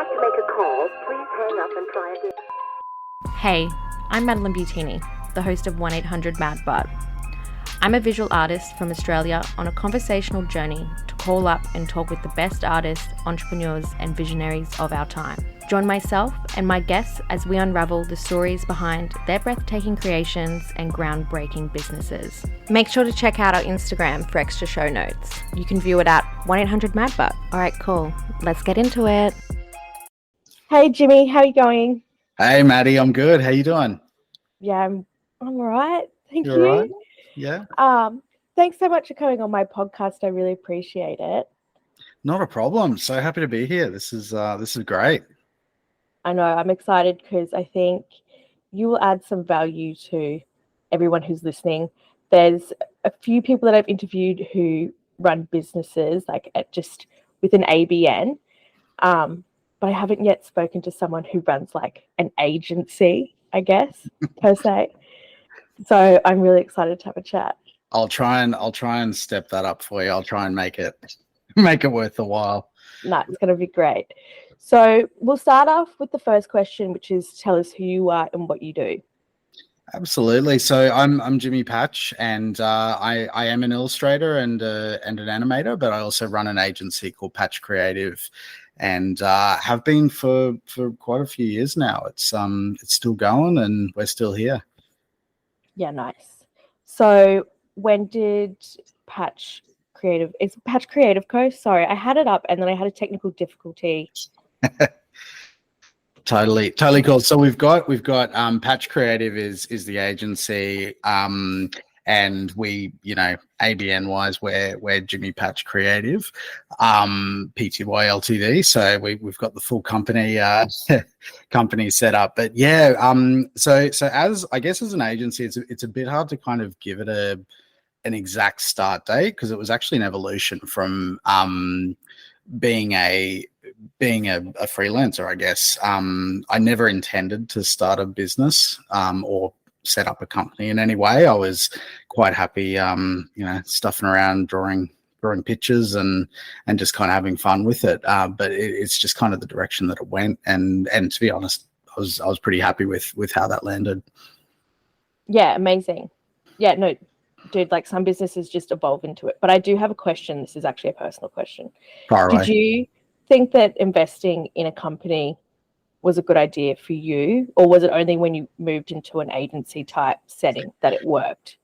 about to make a call, please hang up and try again. Hey, I'm Madeline Butini, the host of 1-800-MAD-BUTT. I'm a visual artist from Australia on a conversational journey to call up and talk with the best artists, entrepreneurs, and visionaries of our time. Join myself and my guests as we unravel the stories behind their breathtaking creations and groundbreaking businesses. Make sure to check out our Instagram for extra show notes. You can view it at 1-800-MAD-BUTT. All right, cool. Let's get into it. Hey, Jimmy, how are you going? Hey, Maddie, I'm good. How you doing? Yeah, I'm all right. Thank You're you. all right? Yeah. Thanks so much for coming on my podcast. I really appreciate it. Not a problem. So happy to be here. This is great. I know, I'm excited because I think you will add some value to everyone who's listening. There's a few people that I've interviewed who run businesses like just with an ABN, but I haven't yet spoken to someone who runs like an agency, I guess, per se. So I'm really excited to have a chat. I'll try and step that up for you. I'll try and make it worth the while. No, it's going to be great. So we'll start off with the first question, which is tell us who you are and what you do. Absolutely. So I'm Jimmy Patch, and I am an illustrator and an animator, but I also run an agency called Patch Creative, and have been for quite a few years now. It's still going, and we're still here. Yeah, nice. So when did Patch Creative Co? Sorry, I had it up and then I had a technical difficulty. Totally cool. So we've got Patch Creative is the agency, and we, ABN wise, we're Jimmy Patch Creative, Pty Ltd. So we've got the full company company set up. But yeah, so as I guess as an agency, it's a bit hard to kind of give it an exact start date, because it was actually an evolution from being a freelancer, I guess. I never intended to start a business or set up a company in any way. I was quite happy, stuffing around, drawing pictures and just kind of having fun with it. But it's just kind of the direction that it went. And to be honest, I was pretty happy with how that landed. Yeah, amazing. Yeah, no, dude, like some businesses just evolve into it. But I do have a question. This is actually a personal question. Did you think that investing in a company was a good idea for you, or was it only when you moved into an agency type setting that it worked?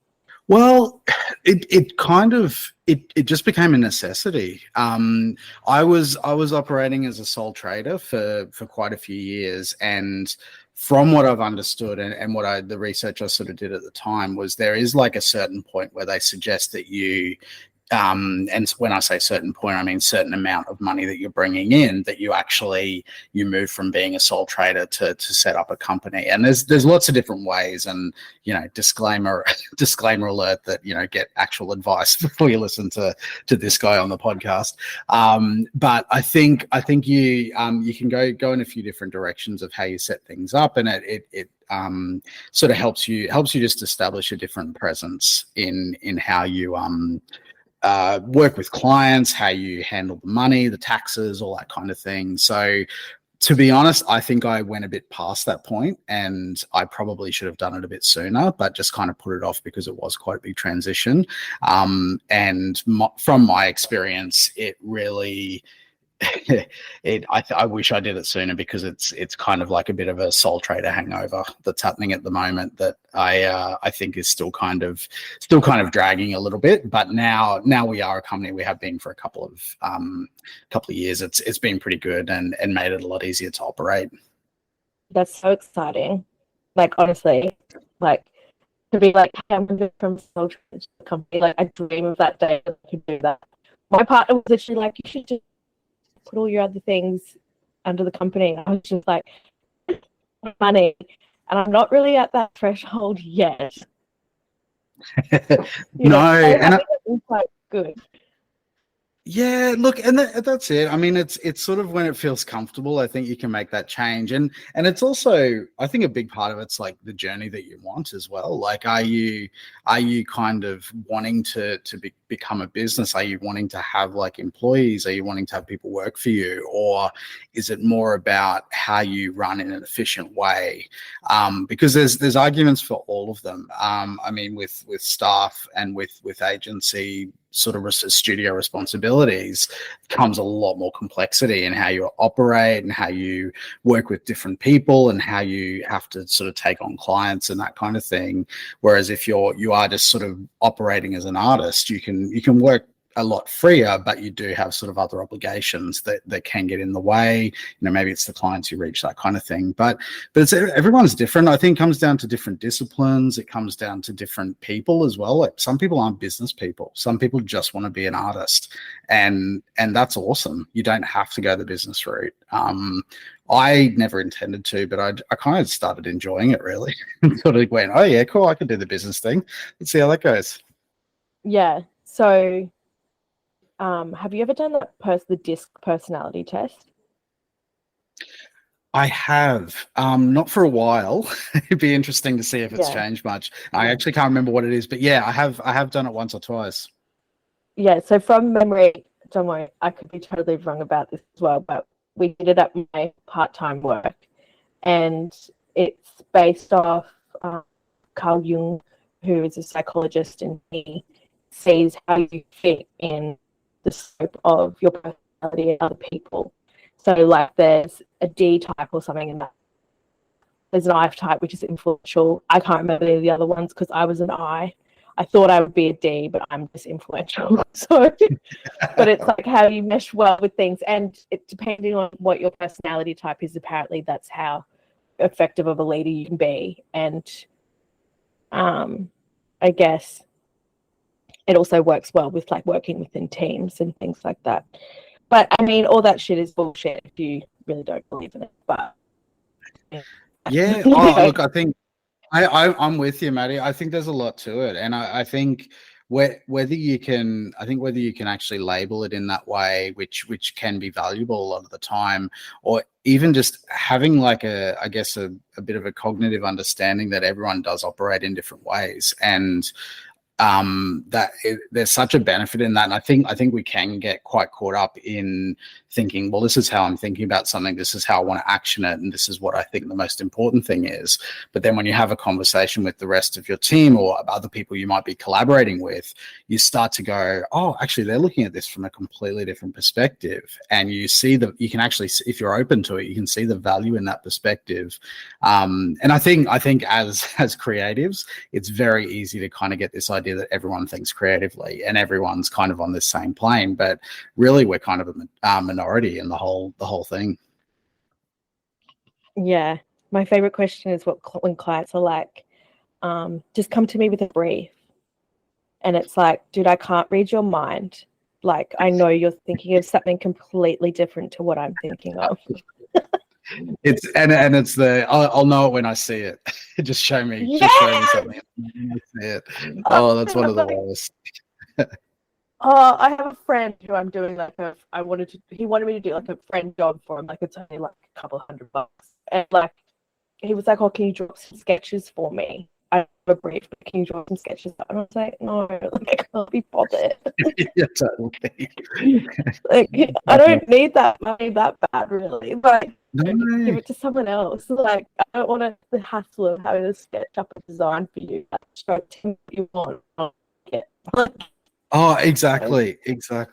Well, it just became a necessity. I was operating as a sole trader for quite a few years, and from what I've understood and the research I sort of did at the time was there is like a certain point where they suggest that you, and when I say certain point, I mean certain amount of money that you're bringing in, that you move from being a sole trader to set up a company. And there's lots of different ways, and disclaimer alert that get actual advice before you listen to this guy on the podcast. But I think you can go in a few different directions of how you set things up, and it sort of helps you just establish a different presence in how you work with clients, how you handle the money, the taxes, all that kind of thing. So to be honest, I think I went a bit past that point, and I probably should have done it a bit sooner, but just kind of put it off because it was quite a big transition. From my experience, it really... I wish I did it sooner, because it's kind of like a bit of a sole trader hangover that's happening at the moment that I think is still kind of dragging a little bit. But now we are a company. We have been for a couple of years. It's been pretty good and made it a lot easier to operate. That's so exciting. Like, honestly, like to be like, hey, I'm moving from sole trader to a company. Like, I dream of that day that I could do that. My partner was literally like, you should just put all your other things under the company. I was just like, money, and I'm not really at that threshold yet. No, and it's quite good. Yeah, look, and that's it. I mean, it's sort of when it feels comfortable, I think you can make that change, and it's also, I think, a big part of it's like the journey that you want as well. Like, are you kind of wanting to become a business? Are you wanting to have like employees? Are you wanting to have people work for you, or is it more about how you run in an efficient way? Because there's arguments for all of them. I mean, with staff and with agency sort of studio responsibilities comes a lot more complexity in how you operate and how you work with different people and how you have to sort of take on clients and that kind of thing. Whereas if you are just sort of operating as an artist, you can work a lot freer, but you do have sort of other obligations that can get in the way. You know, maybe it's the clients you reach, that kind of thing. But everyone's different. I think it comes down to different disciplines. It comes down to different people as well. Like, some people aren't business people. Some people just want to be an artist, and that's awesome. You don't have to go the business route. I never intended to, but I kind of started enjoying it, really. Sort of went, oh yeah, cool, I can do the business thing. Let's see how that goes. Yeah. So, have you ever done the DISC personality test? I have, not for a while. It'd be interesting to see if it's changed much. I actually can't remember what it is, but yeah, I have done it once or twice. Yeah. So from memory, don't worry, I could be totally wrong about this as well, but we did it at my part-time work, and it's based off Carl Jung, who is a psychologist, and he sees how you fit in the scope of your personality and other people. So, like, there's a D type or something, and there's an I type, which is influential. I can't remember any of the other ones because I was an I. I thought I would be a D, but I'm just influential. So, but it's like how you mesh well with things, and it, depending on what your personality type is, apparently that's how effective of a leader you can be. And I guess it also works well with like working within teams and things like that. But I mean, all that shit is bullshit if you really don't believe in it. But yeah, oh, look, I think I'm with you, Maddie. I think there's a lot to it, and I think whether you can, actually label it in that way, which can be valuable a lot of the time, or even just having like I guess a bit of a cognitive understanding that everyone does operate in different ways, and there's such a benefit in that. And I think we can get quite caught up in thinking, well, this is how I'm thinking about something, this is how I want to action it, and this is what I think the most important thing is. But then when you have a conversation with the rest of your team or other people you might be collaborating with, you start to go, oh, actually they're looking at this from a completely different perspective, and you can actually, if you're open to it, you can see the value in that perspective. And I think as creatives, it's very easy to kind of get this idea that everyone thinks creatively and everyone's kind of on the same plane, but really we're kind of a minority in the whole thing. Yeah, my favorite question is when clients are like, just come to me with a brief, and it's like, dude, I can't read your mind. Like, I know you're thinking of something completely different to what I'm thinking of. It's the I'll know it when I see it. Just show me. Yeah! Just show me something. I see it. Oh, that's one of the worst. Oh, I have a friend who I'm doing he wanted me to do like a friend job for him. Like, it's only like a couple $100. And like, he was like, oh, can you draw some sketches for me? I have a brief, but can you draw some sketches? And I was like, no, like, I can't be bothered. Yeah, totally. Like, I don't need that money that bad, really. Like, no. give it to someone else. Like, I don't want the hassle of having to sketch up a design for you. Just show it what you want. Oh, exactly. It's so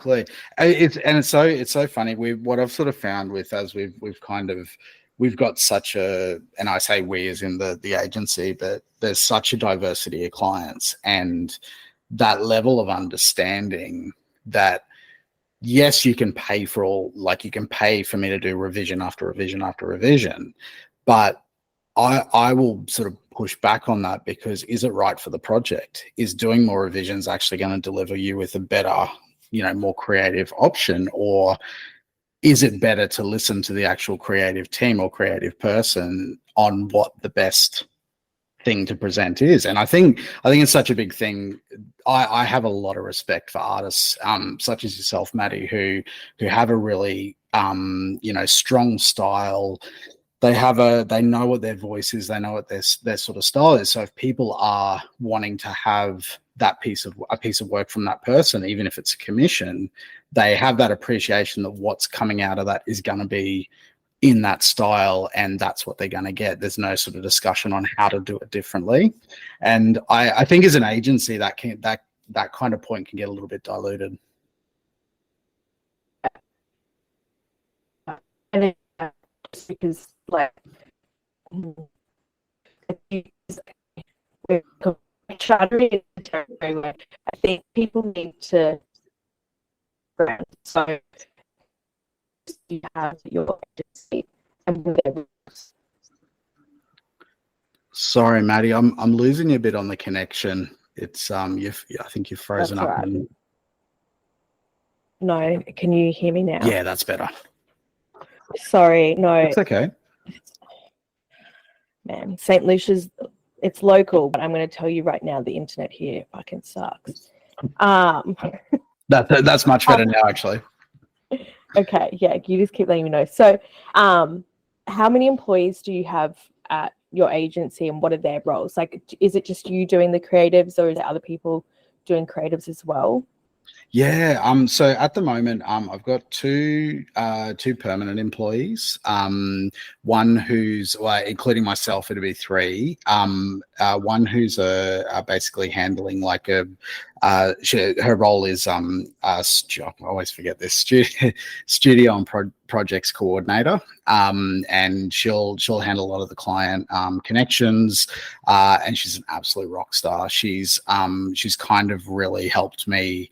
funny. What I've sort of found with, as we've got such a, and I say we as in the agency, but there's such a diversity of clients, and that level of understanding that, yes, you can pay for me to do revision after revision after revision, but I will sort of push back on that, because is it right for the project? Is doing more revisions actually going to deliver you with a better, more creative option? Or is it better to listen to the actual creative team or creative person on what the best thing to present is. And I think it's such a big thing. I have a lot of respect for artists such as yourself, Maddie, who have a really strong style. They know what their voice is, they know what their sort of style is. So if people are wanting to have a piece of work from that person, even if it's a commission, they have that appreciation that what's coming out of that is going to be in that style, and that's what they're going to get. There's no sort of discussion on how to do it differently. And I think as an agency, that kind of point can get a little bit diluted. And then, because like we're chartering in the territory where I think people need to brand. So you have your agency and their rules. Sorry, Maddie, I'm losing you a bit on the connection. It's I think you've frozen That's up. right. No, can you hear me now? Yeah, that's better. Sorry, no. It's okay. Man, St. Lucia's, it's local, but I'm going to tell you right now, the internet here fucking sucks. That's much better now, actually. Okay, yeah, you just keep letting me know. So, how many employees do you have at your agency, and what are their roles? Like, is it just you doing the creatives, or is there other people doing creatives as well? Yeah. So at the moment, I've got two permanent employees. One who's, well, including myself, it'll be three. One who's basically handling like her role is I always forget this, studio and projects coordinator. And she'll handle a lot of the client connections. And she's an absolute rock star. She's kind of really helped me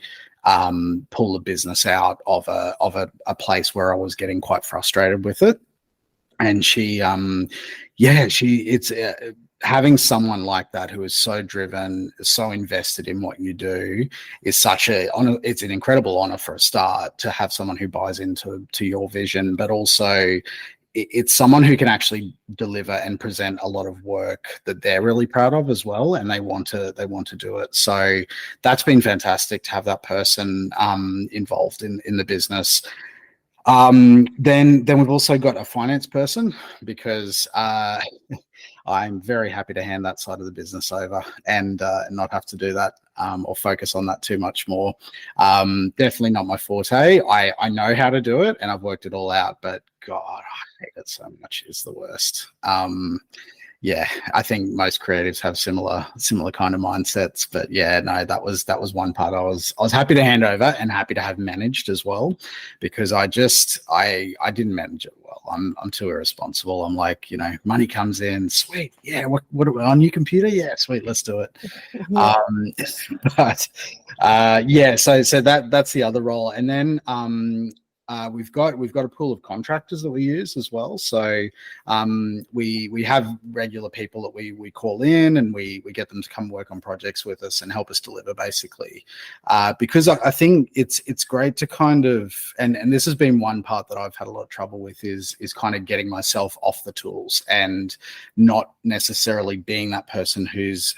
pull the business out of a place where I was getting quite frustrated with it. And having someone like that who is so driven, so invested in what you do is it's an incredible honor for a start to have someone who buys into your vision, but also it's someone who can actually deliver and present a lot of work that they're really proud of as well, and they want to do it. So that's been fantastic to have that person involved in the business. Then we've also got a finance person, because I'm very happy to hand that side of the business over and not have to do that or focus on that too much more. Definitely not my forte. I know how to do it and I've worked it all out, but God, I hate it so much. It's the worst. Yeah, I think most creatives have similar kind of mindsets, but yeah, no, that was one part I was happy to hand over and happy to have managed as well, because I didn't manage it well. I'm too irresponsible. I'm like, money comes in, sweet, yeah, what on your computer? Yeah, sweet, let's do it. Yeah. But yeah, so that's the other role. And then we've got a pool of contractors that we use as well. So we have regular people that we call in, and we get them to come work on projects with us and help us deliver, basically. Because I think it's great to kind of, and this has been one part that I've had a lot of trouble with, is kind of getting myself off the tools and not necessarily being that person who's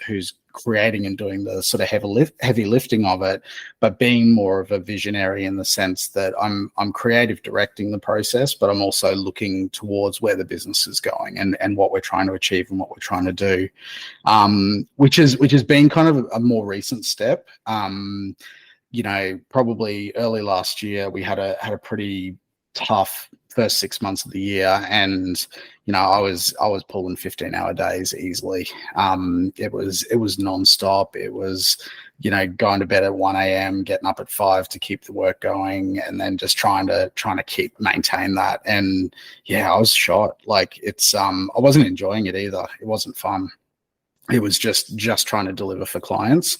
creating and doing the sort of heavy lifting of it, but being more of a visionary in the sense that I'm creative directing the process, but I'm also looking towards where the business is going and what we're trying to achieve and what we're trying to do, which has been kind of a more recent step. Probably early last year we had a pretty tough first 6 months of the year, and I was pulling 15-hour days easily. It was nonstop. It was going to bed at 1 a.m, getting up at 5 to keep the work going, and then just trying to maintain that. And yeah, I was shot. Like, it's I wasn't enjoying it either. It wasn't fun. It was just trying to deliver for clients.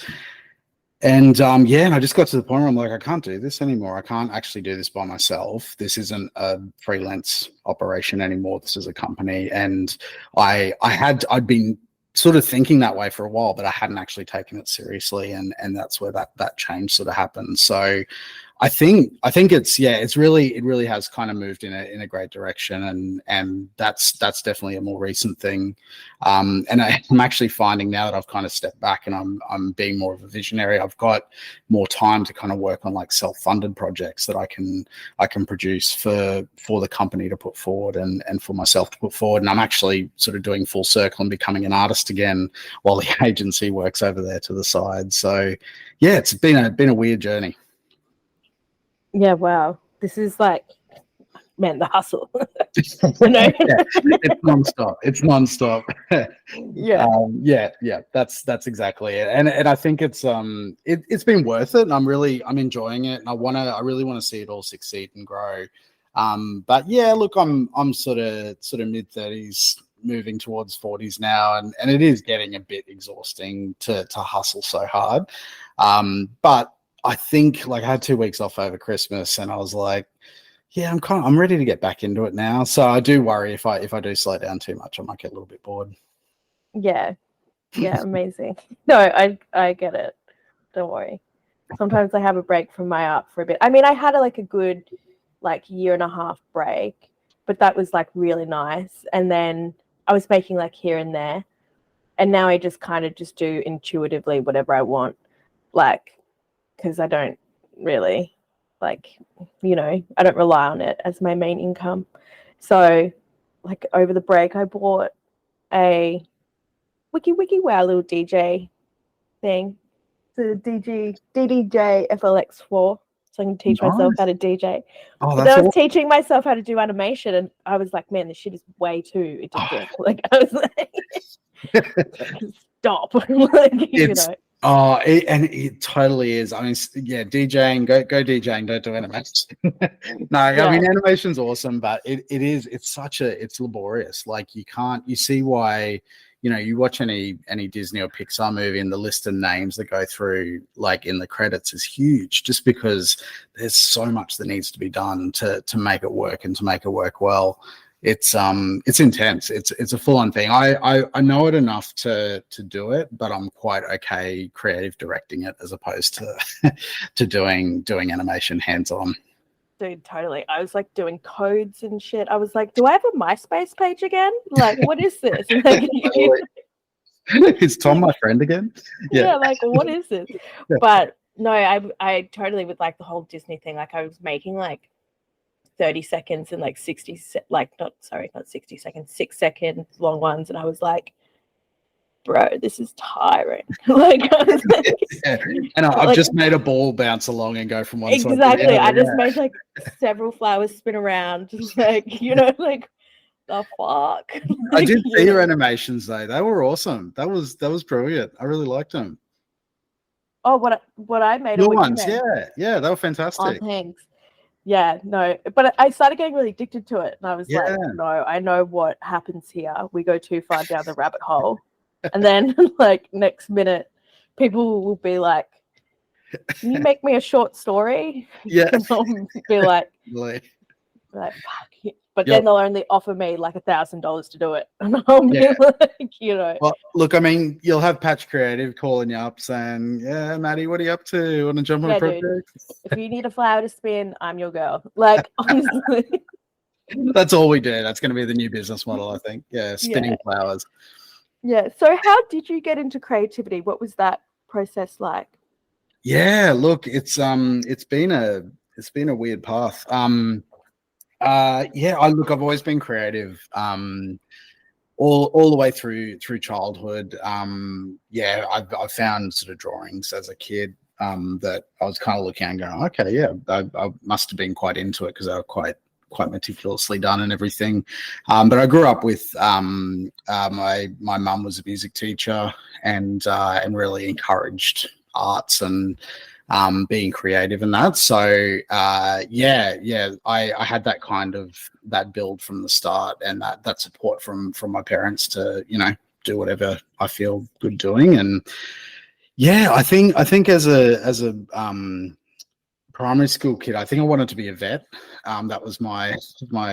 And and I just got to the point where I'm like, I can't do this anymore. I can't actually do this by myself. This isn't a freelance operation anymore. This is a company. And I'd been sort of thinking that way for a while, but I hadn't actually taken it seriously. And that's where that change sort of happened. So it really has kind of moved in a great direction, and that's definitely a more recent thing. And I'm actually finding now that I've kind of stepped back and I'm being more of a visionary. I've got more time to kind of work on like self-funded projects that I can produce for the company to put forward and for myself to put forward. And I'm actually sort of doing full circle and becoming an artist again while the agency works over there to the side. So yeah, it's been a weird journey. Yeah, wow. This is like, man, the hustle. It's nonstop. It's nonstop. Yeah. That's exactly it. And I think it's been worth it. And I'm enjoying it. And I really want to see it all succeed and grow. But yeah, look, I'm sort of mid-30s, moving towards 40s now, and it is getting a bit exhausting to hustle so hard. But I think like I had 2 weeks off over Christmas, and I was like, yeah, I'm ready to get back into it now. So I do worry if I do slow down too much, I might get a little bit bored. Yeah, amazing. No, I get it. Don't worry. Sometimes I have a break from my art for a bit. I mean, I had a good year and a half break, but that was like really nice. And then I was making like here and there, and now I just kind of just do intuitively whatever I want, because I don't really I don't rely on it as my main income. So like over the break, I bought a wiki wow little DJ thing. It's a DDJ FLX4, so I can teach myself how to DJ. Oh, but then I was teaching myself how to do animation, and I was like, man, this shit is way too addictive. I was like, stop. It totally is. I mean, yeah, DJing, go DJing, don't do animation. No, yeah. I mean, animation's awesome, but it's laborious. Like you see why, you watch any Disney or Pixar movie, and the list of names that go through like in the credits is huge, just because there's so much that needs to be done to make it work and to make it work well. It's intense. It's a full-on thing. I know it enough to do it, but I'm quite okay creative directing it as opposed to doing animation hands-on. Dude, totally. I was like doing codes and shit. I was like, do I have a MySpace page again? Like, what is this? Is Tom my friend again? Yeah, like what is this? Yeah. But no, I totally with like the whole Disney thing. Like I was making like 30 seconds and like 60 not 60 seconds, 6 second long ones, and I was like, bro, this is tiring. And I've just made a ball bounce along and go from one side to the other. I just made like several flowers spin around, just like the fuck. I did see your animations though. They were awesome. That was brilliant. I really liked them. Oh, what I made? Your ones, yeah, they were fantastic. Oh, thanks. Yeah, no, but I started getting really addicted to it, and I was like, no, I know what happens here. We go too far down the rabbit hole, and then like next minute, people will be like, "Can you make me a short story?" Yeah, and I'll be like, fuck. But then they'll only offer me like $1,000 to do it, and I'll be like, Well, look, I mean, you'll have Patch Creative calling you up saying, "Yeah, Maddie, what are you up to? Want to jump on a project?" Dude, if you need a flower to spin, I'm your girl. Like, honestly, that's all we do. That's going to be the new business model, I think. Yeah, spinning flowers. Yeah. So, how did you get into creativity? What was that process like? Yeah, look, it's been a weird path. I've always been creative all the way through childhood. I've found sort of drawings as a kid that I was kind of looking at and going, okay, yeah, I must have been quite into it because they were quite meticulously done and everything. But I grew up with my mum was a music teacher and really encouraged arts and being creative and that. So I had that kind of that build from the start, and that support from my parents to do whatever I feel good doing. And I think as a primary school kid, I think I wanted to be a vet. That was my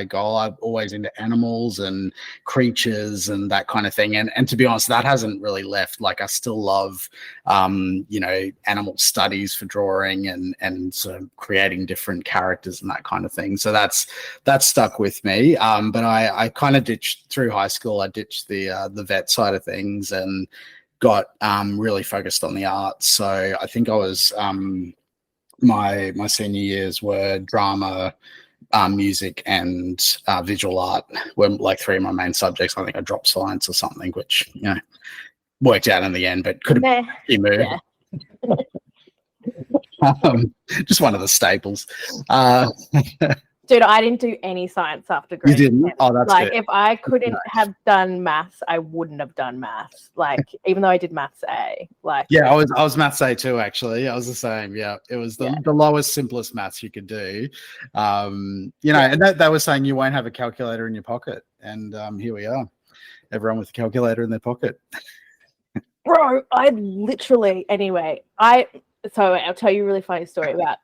goal. I'm always into animals and creatures and that kind of thing. And to be honest, that hasn't really left. Like I still love, animal studies for drawing and sort of creating different characters and that kind of thing. So that's stuck with me. But I kind of ditched through high school. I ditched the vet side of things and got really focused on the arts. So I think I was my senior years were drama, music, and visual art were like three of my main subjects. I think I dropped science or something, which worked out in the end, but could have been moved. Yeah. Just one of the staples. Dude, I didn't do any science after grade 10. You didn't? Oh, that's like good. If I couldn't have done maths, I wouldn't have done maths. Like even though I did maths A. Like yeah, I was maths A too. Actually, I was the same. Yeah, it was the lowest, simplest maths you could do. And they were saying you won't have a calculator in your pocket, and here we are, everyone with a calculator in their pocket. Bro, I literally So I'll tell you a really funny story about.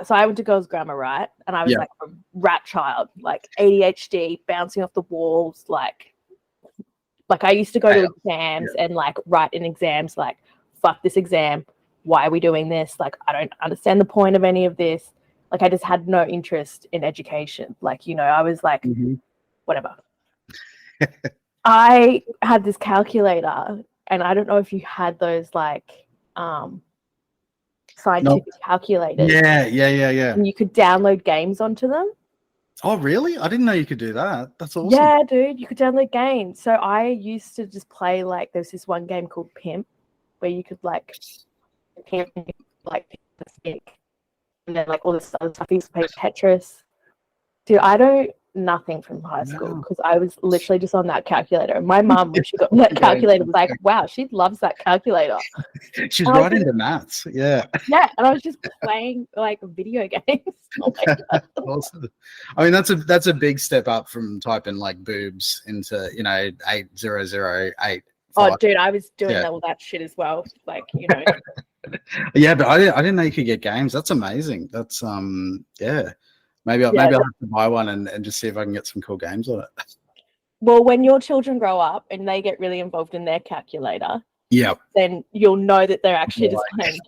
So I went to girls' grammar, right? And I was like a rat child, like ADHD, bouncing off the walls, like I used to go to exams and like write in exams, like, fuck this exam. Why are we doing this? Like, I don't understand the point of any of this. Like, I just had no interest in education. Like, I was like, whatever. I had this calculator, and I don't know if you had those like scientific calculators. Yeah. And you could download games onto them. Oh, really? I didn't know you could do that. That's awesome. Yeah, dude, you could download games. So I used to just play like there's this one game called Pimp where you could like pimp like the stick and then like all this other stuff. You used to play Tetris. Dude, I don't nothing from high school because I was literally just on that calculator. And my mum, when she got that calculator, was like, wow, she loves that calculator. She's right into maths. Yeah. Yeah. And I was just playing like video games. Oh my God. Awesome. I mean, that's a big step up from typing like boobs into 8008. Oh, dude, I was doing all that shit as well. Like, Yeah, but I didn't know you could get games. That's amazing. That's Maybe I'll have to buy one and just see if I can get some cool games on it. Well, when your children grow up and they get really involved in their calculator, then you'll know that they're actually just playing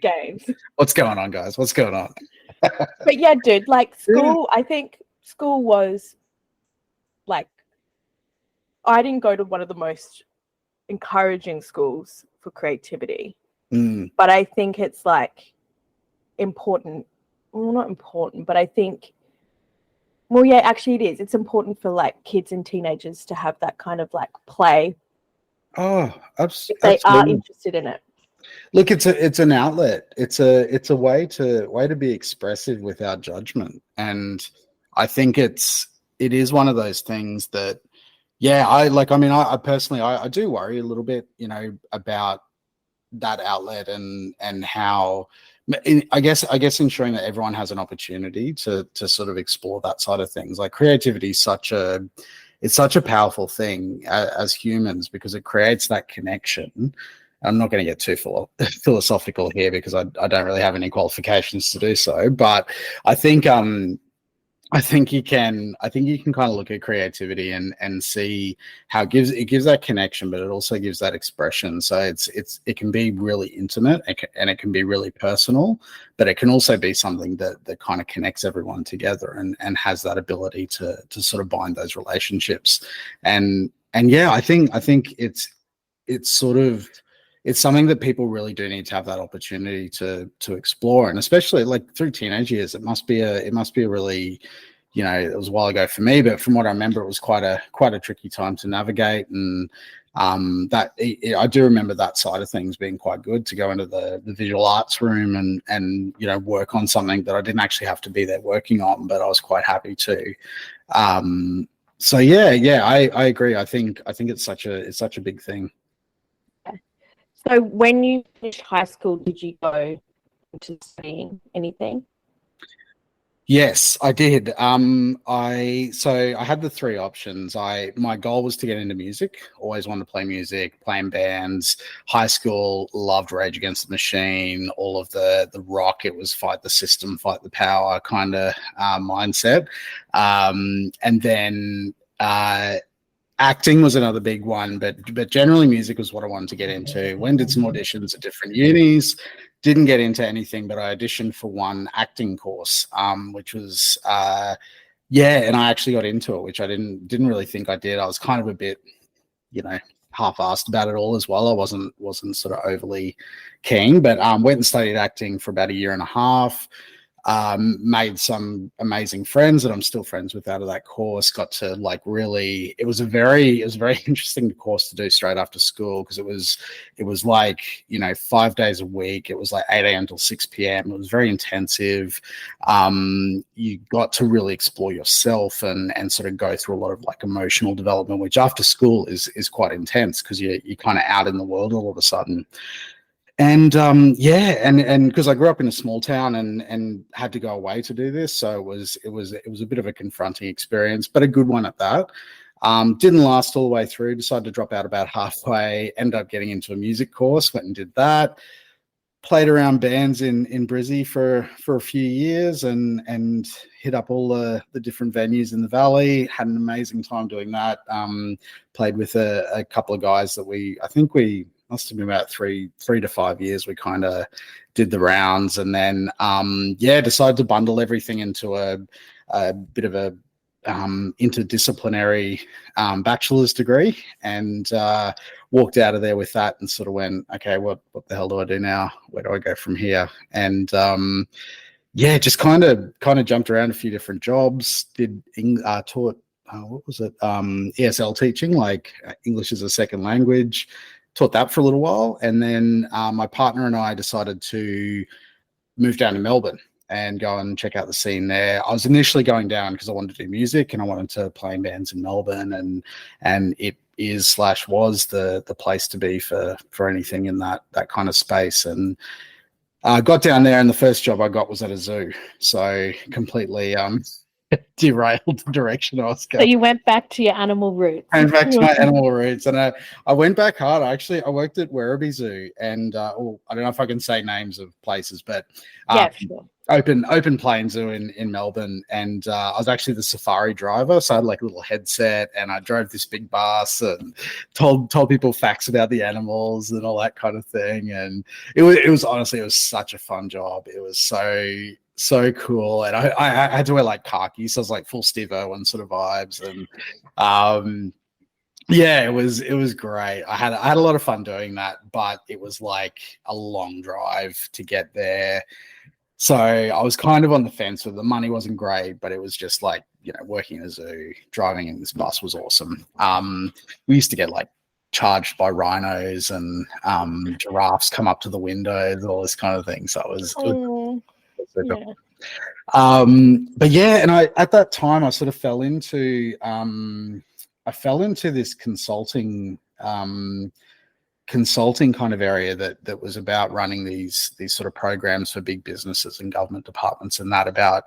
games. What's going on, guys? What's going on? But yeah, dude, like school, I think school was like, I didn't go to one of the most encouraging schools for creativity, but I think it's like important. Well, not important, but I think, actually it is. It's important for like kids and teenagers to have that kind of like play. Oh, if they are interested in it. Look, it's an outlet. It's a way to be expressive without judgment, and I think it is one of those things that, I personally I do worry a little bit, about that outlet and how. I guess ensuring that everyone has an opportunity to sort of explore that side of things. Like creativity is such a powerful thing as humans because it creates that connection. I'm not going to get too philosophical here because I don't really have any qualifications to do so, but I think you can kind of look at creativity and see how it gives that connection, but it also gives that expression. So it can be really intimate and it can be really personal, but it can also be something that kind of connects everyone together and has that ability to sort of bind those relationships. And I think it's something that people really do need to have that opportunity to explore, and especially like through teenage years, it must be a really, it was a while ago for me, but from what I remember, it was quite a tricky time to navigate, and I do remember that side of things being quite good to go into the visual arts room and work on something that I didn't actually have to be there working on, but I was quite happy to. So I agree. I think it's such a big thing. So when you finished high school, did you go into studying anything? Yes, I did. I had the three options. My goal was to get into music. Always wanted to play music, play in bands. High school, loved Rage Against the Machine, all of the rock. It was fight the system, fight the power kind of mindset. And then acting was another big one, but generally music was what I wanted to get into. Went did some auditions at different unis, didn't get into anything, but I auditioned for one acting course, which was and I actually got into it, which I didn't really think I did. I was kind of a bit, half-assed about it all as well. I wasn't sort of overly keen, but went and studied acting for about a year and a half. Made some amazing friends that I'm still friends with out of that course. Got to it was a very interesting course to do straight after school, because it was like 5 days a week. It was like 8 a.m. till 6 p.m. It was very intensive. You got to really explore yourself and sort of go through a lot of like emotional development, which after school is quite intense, because you're kind of out in the world all of a sudden. And and because I grew up in a small town and had to go away to do this, so it was a bit of a confronting experience, but a good one at that. Didn't last all the way through. Decided to drop out about halfway. Ended up getting into a music course. Went and did that. Played around bands in Brizzy for a few years and hit up all the different venues in the valley. Had an amazing time doing that. Played with a couple of guys that I think we must have been about 3 to 5 years. We kind of did the rounds, and then decided to bundle everything into a bit of a interdisciplinary bachelor's degree, and walked out of there with that and sort of went, okay, what the hell do I do now? Where do I go from here? And just kind of jumped around a few different jobs. Taught ESL teaching, like English as a second language. Taught that for a little while, and then my partner and I decided to move down to Melbourne and go and check out the scene there. I was initially going down because I wanted to do music and I wanted to play in bands in Melbourne, and it was the place to be for anything in that kind of space. And I got down there, and the first job I got was at a zoo, so completely derailed the direction I was going. So you went back to your animal roots. And back to my animal roots, and I went back hard. I worked at Werribee Zoo, and I don't know if I can say names of places, but sure. Open Plains Zoo in Melbourne, and I was actually the safari driver, so I had like a little headset, and I drove this big bus and told people facts about the animals and all that kind of thing. And it was honestly, it was such a fun job. It was so cool, and I had to wear like khaki, so I was like full Steve-O and sort of vibes, and it was great. I had a lot of fun doing that, but it was like a long drive to get there, so I was kind of on the fence with the money. Wasn't great, but it was just like, working in a zoo, driving in this bus was awesome. We used to get like charged by rhinos and giraffes come up to the windows, all this kind of thing, so it was Yeah. But and I at that time I sort of fell into this consulting kind of area that was about running these sort of programs for big businesses and government departments, and that about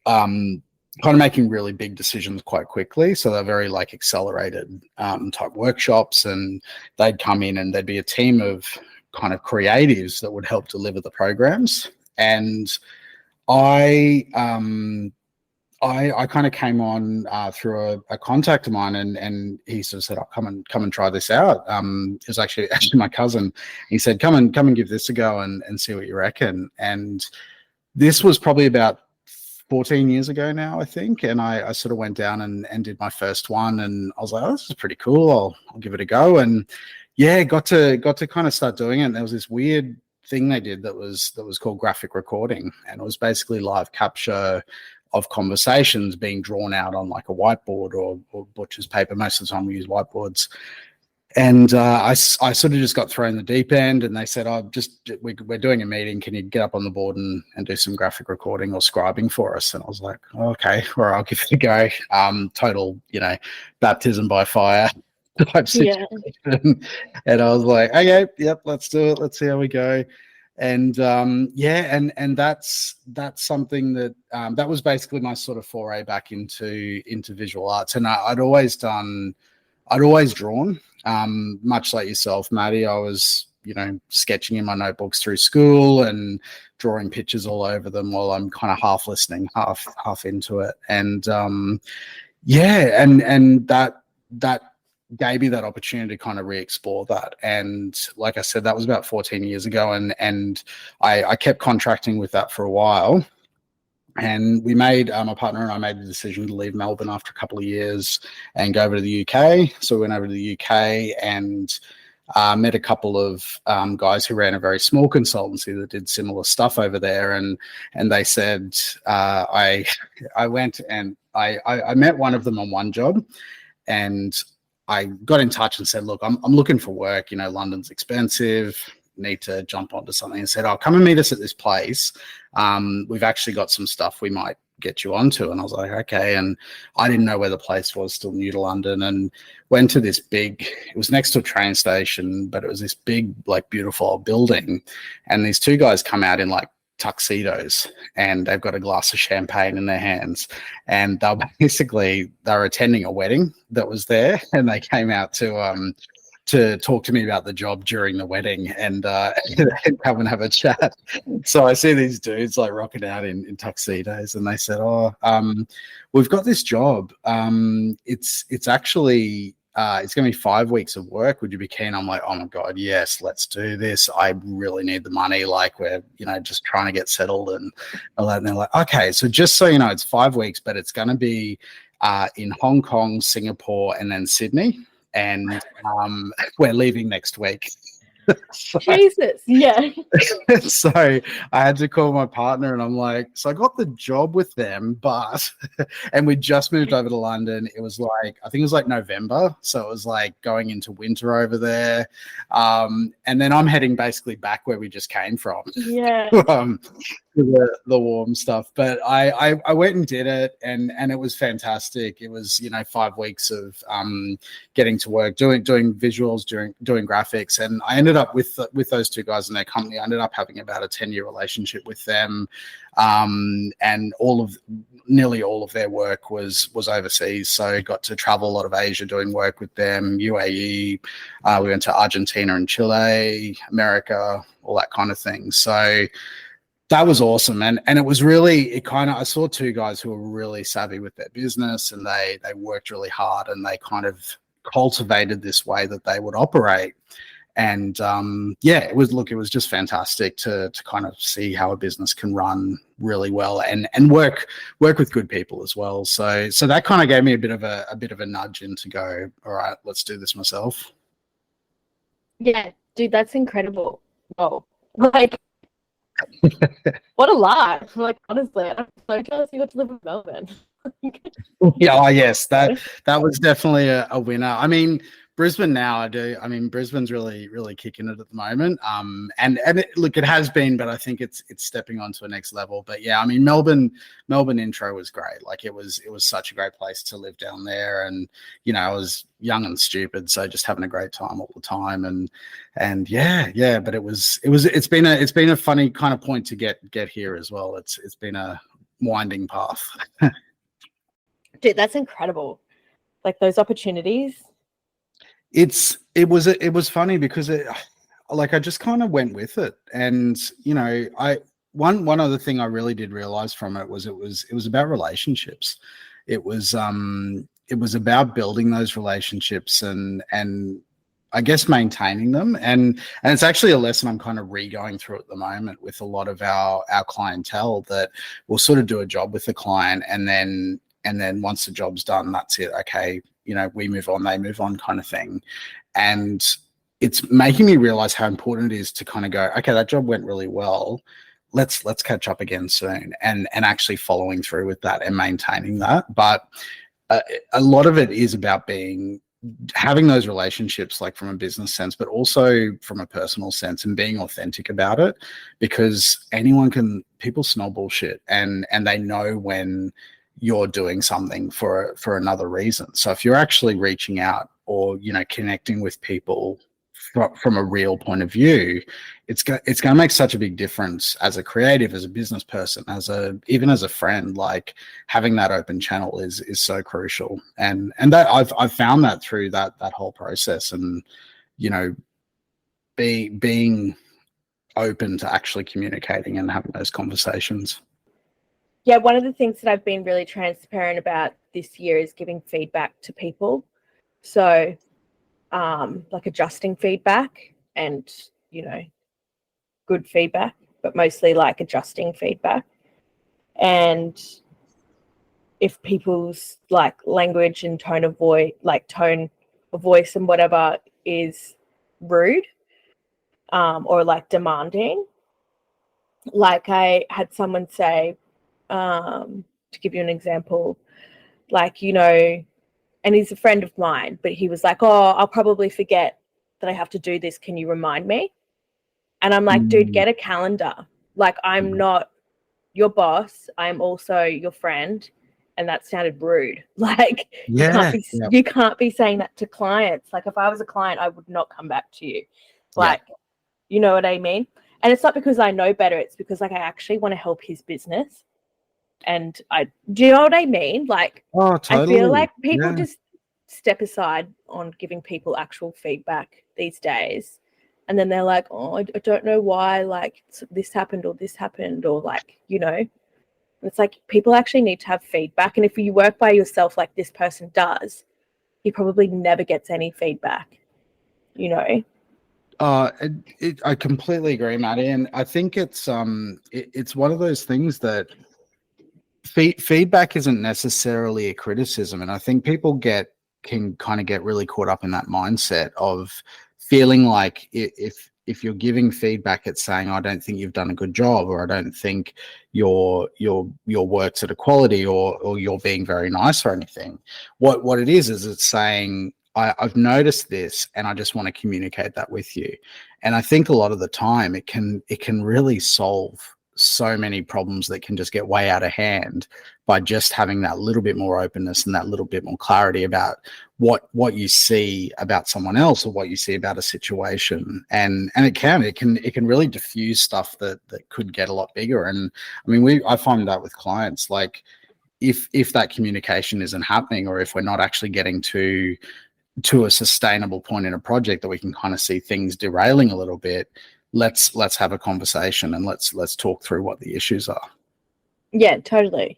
kind of making really big decisions quite quickly. So they're very like accelerated type workshops, and they'd come in and there'd be a team of kind of creatives that would help deliver the programs. And I kind of came on through a contact of mine, and he sort of said, "Oh, come and try this out." It was actually my cousin. He said, "Come and give this a go and see what you reckon." And this was probably about 14 years ago now, I think. And I sort of went down and did my first one, and I was like, "Oh, this is pretty cool. I'll give it a go." And got to kind of start doing it. And there was this weird thing they did that was called graphic recording, and it was basically live capture of conversations being drawn out on like a whiteboard or butcher's paper. Most of the time we use whiteboards. And I sort of just got thrown in the deep end, and they said, we're doing a meeting. Can you get up on the board and do some graphic recording or scribing for us? And I was like, okay, well, I'll give it a go. Total, baptism by fire type situation. And I was like, okay, yep, let's do it. Let's see how we go. And and that's something that that was basically my sort of foray back into visual arts. And I'd always drawn, much like yourself, Maddie. I was, sketching in my notebooks through school and drawing pictures all over them while I'm kind of half listening, half into it. And and that gave me that opportunity to kind of re-explore that. And like I said, that was about 14 years ago, and I kept contracting with that for a while. And we made, my partner and I made the decision to leave Melbourne after a couple of years and go over to the UK. So we went over to the UK and met a couple of guys who ran a very small consultancy that did similar stuff over there. And they said, I went and I met one of them on one job, and I got in touch and said, look, I'm looking for work. London's expensive, need to jump onto something. And said, oh, come and meet us at this place. We've actually got some stuff we might get you onto. And I was like, okay. And I didn't know where the place was, still new to London, and went to this big, it was next to a train station, but it was this big, like, beautiful old building. And these two guys come out in like tuxedos, and they've got a glass of champagne in their hands, and they were attending a wedding that was there, and they came out to talk to me about the job during the wedding and come and have a chat. So I see these dudes like rocking out in tuxedos, and they said, oh, we've got this job. It's actually it's going to be 5 weeks of work. Would you be keen? I'm like, oh my God, yes, let's do this. I really need the money. Like, we're, just trying to get settled and all that. And they're like, okay, so just so you know, it's 5 weeks, but it's going to be in Hong Kong, Singapore, and then Sydney. And we're leaving next week. Jesus, yeah. So I had to call my partner, and I'm like, so I got the job with them, but and we just moved over to London. It was like, I think it was like November, so it was like going into winter over there, and then I'm heading basically back where we just came from. Yeah. The warm stuff. But I went and did it, and it was fantastic. It was 5 weeks of getting to work, doing visuals, doing graphics, and I ended up with those two guys in their company. I ended up having about a 10-year relationship with them, and nearly all of their work was overseas. So I got to travel a lot of Asia doing work with them, UAE. We went to Argentina and Chile, America, all that kind of thing. So that was awesome. And it was really, I saw two guys who were really savvy with their business, and they worked really hard, and they kind of cultivated this way that they would operate. And it was just fantastic to kind of see how a business can run really well and work with good people as well. So that kind of gave me a bit of a nudge in to go, all right, let's do this myself. Yeah, dude, that's incredible. Oh, like, what a life. Like, honestly, I'm so jealous you got to live in Melbourne. Yeah, oh, yes, that was definitely a winner. I mean, Brisbane now, Brisbane's really, really kicking it at the moment. Look, it has been, but I think it's stepping on to a next level. But yeah, I mean, Melbourne intro was great. Like, it was such a great place to live down there. And, I was young and stupid, so just having a great time all the time. And yeah, but it's been a funny kind of point to get here as well. It's been a winding path. Dude, that's incredible. Like, those opportunities. It was funny because I just kind of went with it. And one other thing I really did realize from it was about relationships. It was about building those relationships and I guess maintaining them. And it's actually a lesson I'm kind of re-going through at the moment with a lot of our clientele, that we'll sort of do a job with the client, and then once the job's done, that's it. Okay, we move on, they move on, kind of thing. And it's making me realize how important it is to kind of go, okay, that job went really well. Let's catch up again soon, and actually following through with that and maintaining that. But a lot of it is about having those relationships, like from a business sense, but also from a personal sense, and being authentic about it, because people smell bullshit, and they know when you're doing something for another reason. So if you're actually reaching out or connecting with people from a real point of view, it's going to make such a big difference as a creative, as a business person, even as a friend. Like having that open channel is so crucial, and that I've found that through that whole process, and being open to actually communicating and having those conversations. Yeah, one of the things that I've been really transparent about this year is giving feedback to people. So like adjusting feedback and, good feedback, but mostly like adjusting feedback. And if people's like language and tone of voice and whatever is rude or like demanding, like I had someone say, to give you an example, like, and he's a friend of mine, but he was like, oh, I'll probably forget that I have to do this. Can you remind me? And I'm like, dude, get a calendar. Like, I'm not your boss. I'm also your friend. And that sounded rude. Like, you can't be saying that to clients. Like, if I was a client, I would not come back to you. Like, you know what I mean? And it's not because I know better. It's because like I actually want to help his business. And do you know what I mean? Like, oh, totally. I feel like people just step aside on giving people actual feedback these days. And then they're like, oh, I don't know why, like, this happened or this happened, or like, it's like people actually need to have feedback. And if you work by yourself like this person does, he probably never gets any feedback, I completely agree, Maddie, and I think it's one of those things that feedback isn't necessarily a criticism, and I think people can kind of get really caught up in that mindset of feeling like if you're giving feedback, it's saying, I don't think you've done a good job, or I don't think your work's at a quality, or you're being very nice or anything. What it is it's saying, I've noticed this and I just want to communicate that with you. And I think a lot of the time it can really solve so many problems that can just get way out of hand by just having that little bit more openness and that little bit more clarity about what you see about someone else or what you see about a situation. And it can really diffuse stuff that could get a lot bigger. And I mean, I find that with clients, like if that communication isn't happening, or if we're not actually getting to a sustainable point in a project that we can kind of see things derailing a little bit, let's have a conversation and let's talk through what the issues are. Yeah, totally.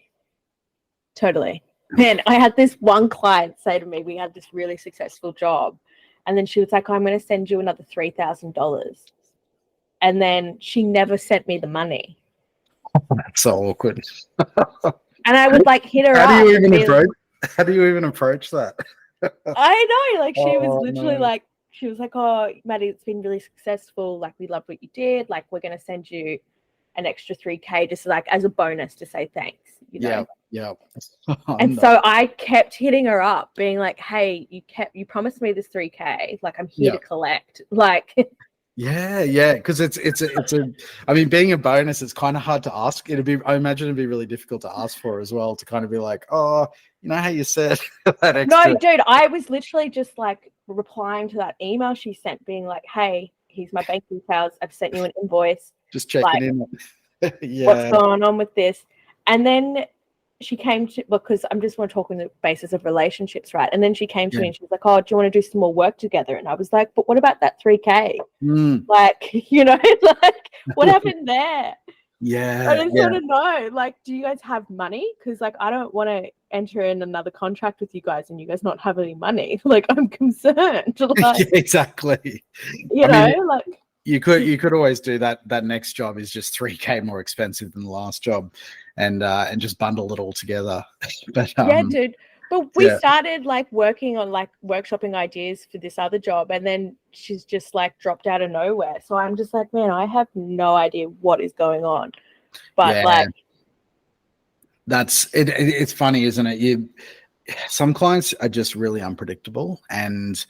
Man, I had this one client say to me, we had this really successful job, and then she was like, I'm going to send you another $3,000. And then she never sent me the money. That's so awkward. And I would like hit her up. How do you even approach that? I know, like she was literally like, she was like, oh, Maddie, it's been really successful. Like, we love what you did. Like, we're going to send you an extra $3,000 just like as a bonus to say thanks. Yeah. And so I kept hitting her up, being like, hey, you promised me this $3,000. Like, I'm here to collect. Like, yeah, because it's I mean, being a bonus, it's kind of hard to ask. I imagine it'd be really difficult to ask for as well, to kind of be like, oh, you know how you said that extra. No, dude, I was literally just like replying to that email she sent, being like, hey, here's my bank details. I've sent you an invoice. Just checking in. Yeah. What's going on with this? And then she came to, because I'm just want to talk on the basis of relationships, right? And then she came to me and she was like, oh, do you want to do some more work together? And I was like, but what about that $3,000? Like, like what happened there? Yeah. I just want to know, like, do you guys have money? Because like, I don't want to enter in another contract with you guys and you guys not have any money. Like, I'm concerned. Like, yeah, exactly. Like, you could always do that. That next job is just $3,000 more expensive than the last job, and just bundle it all together. But yeah, dude. But we started like working on like workshopping ideas for this other job, and then she's just like dropped out of nowhere. So I'm just like, man, I have no idea what is going on. But like, that's it. It's funny, isn't it? Some clients are just really unpredictable, and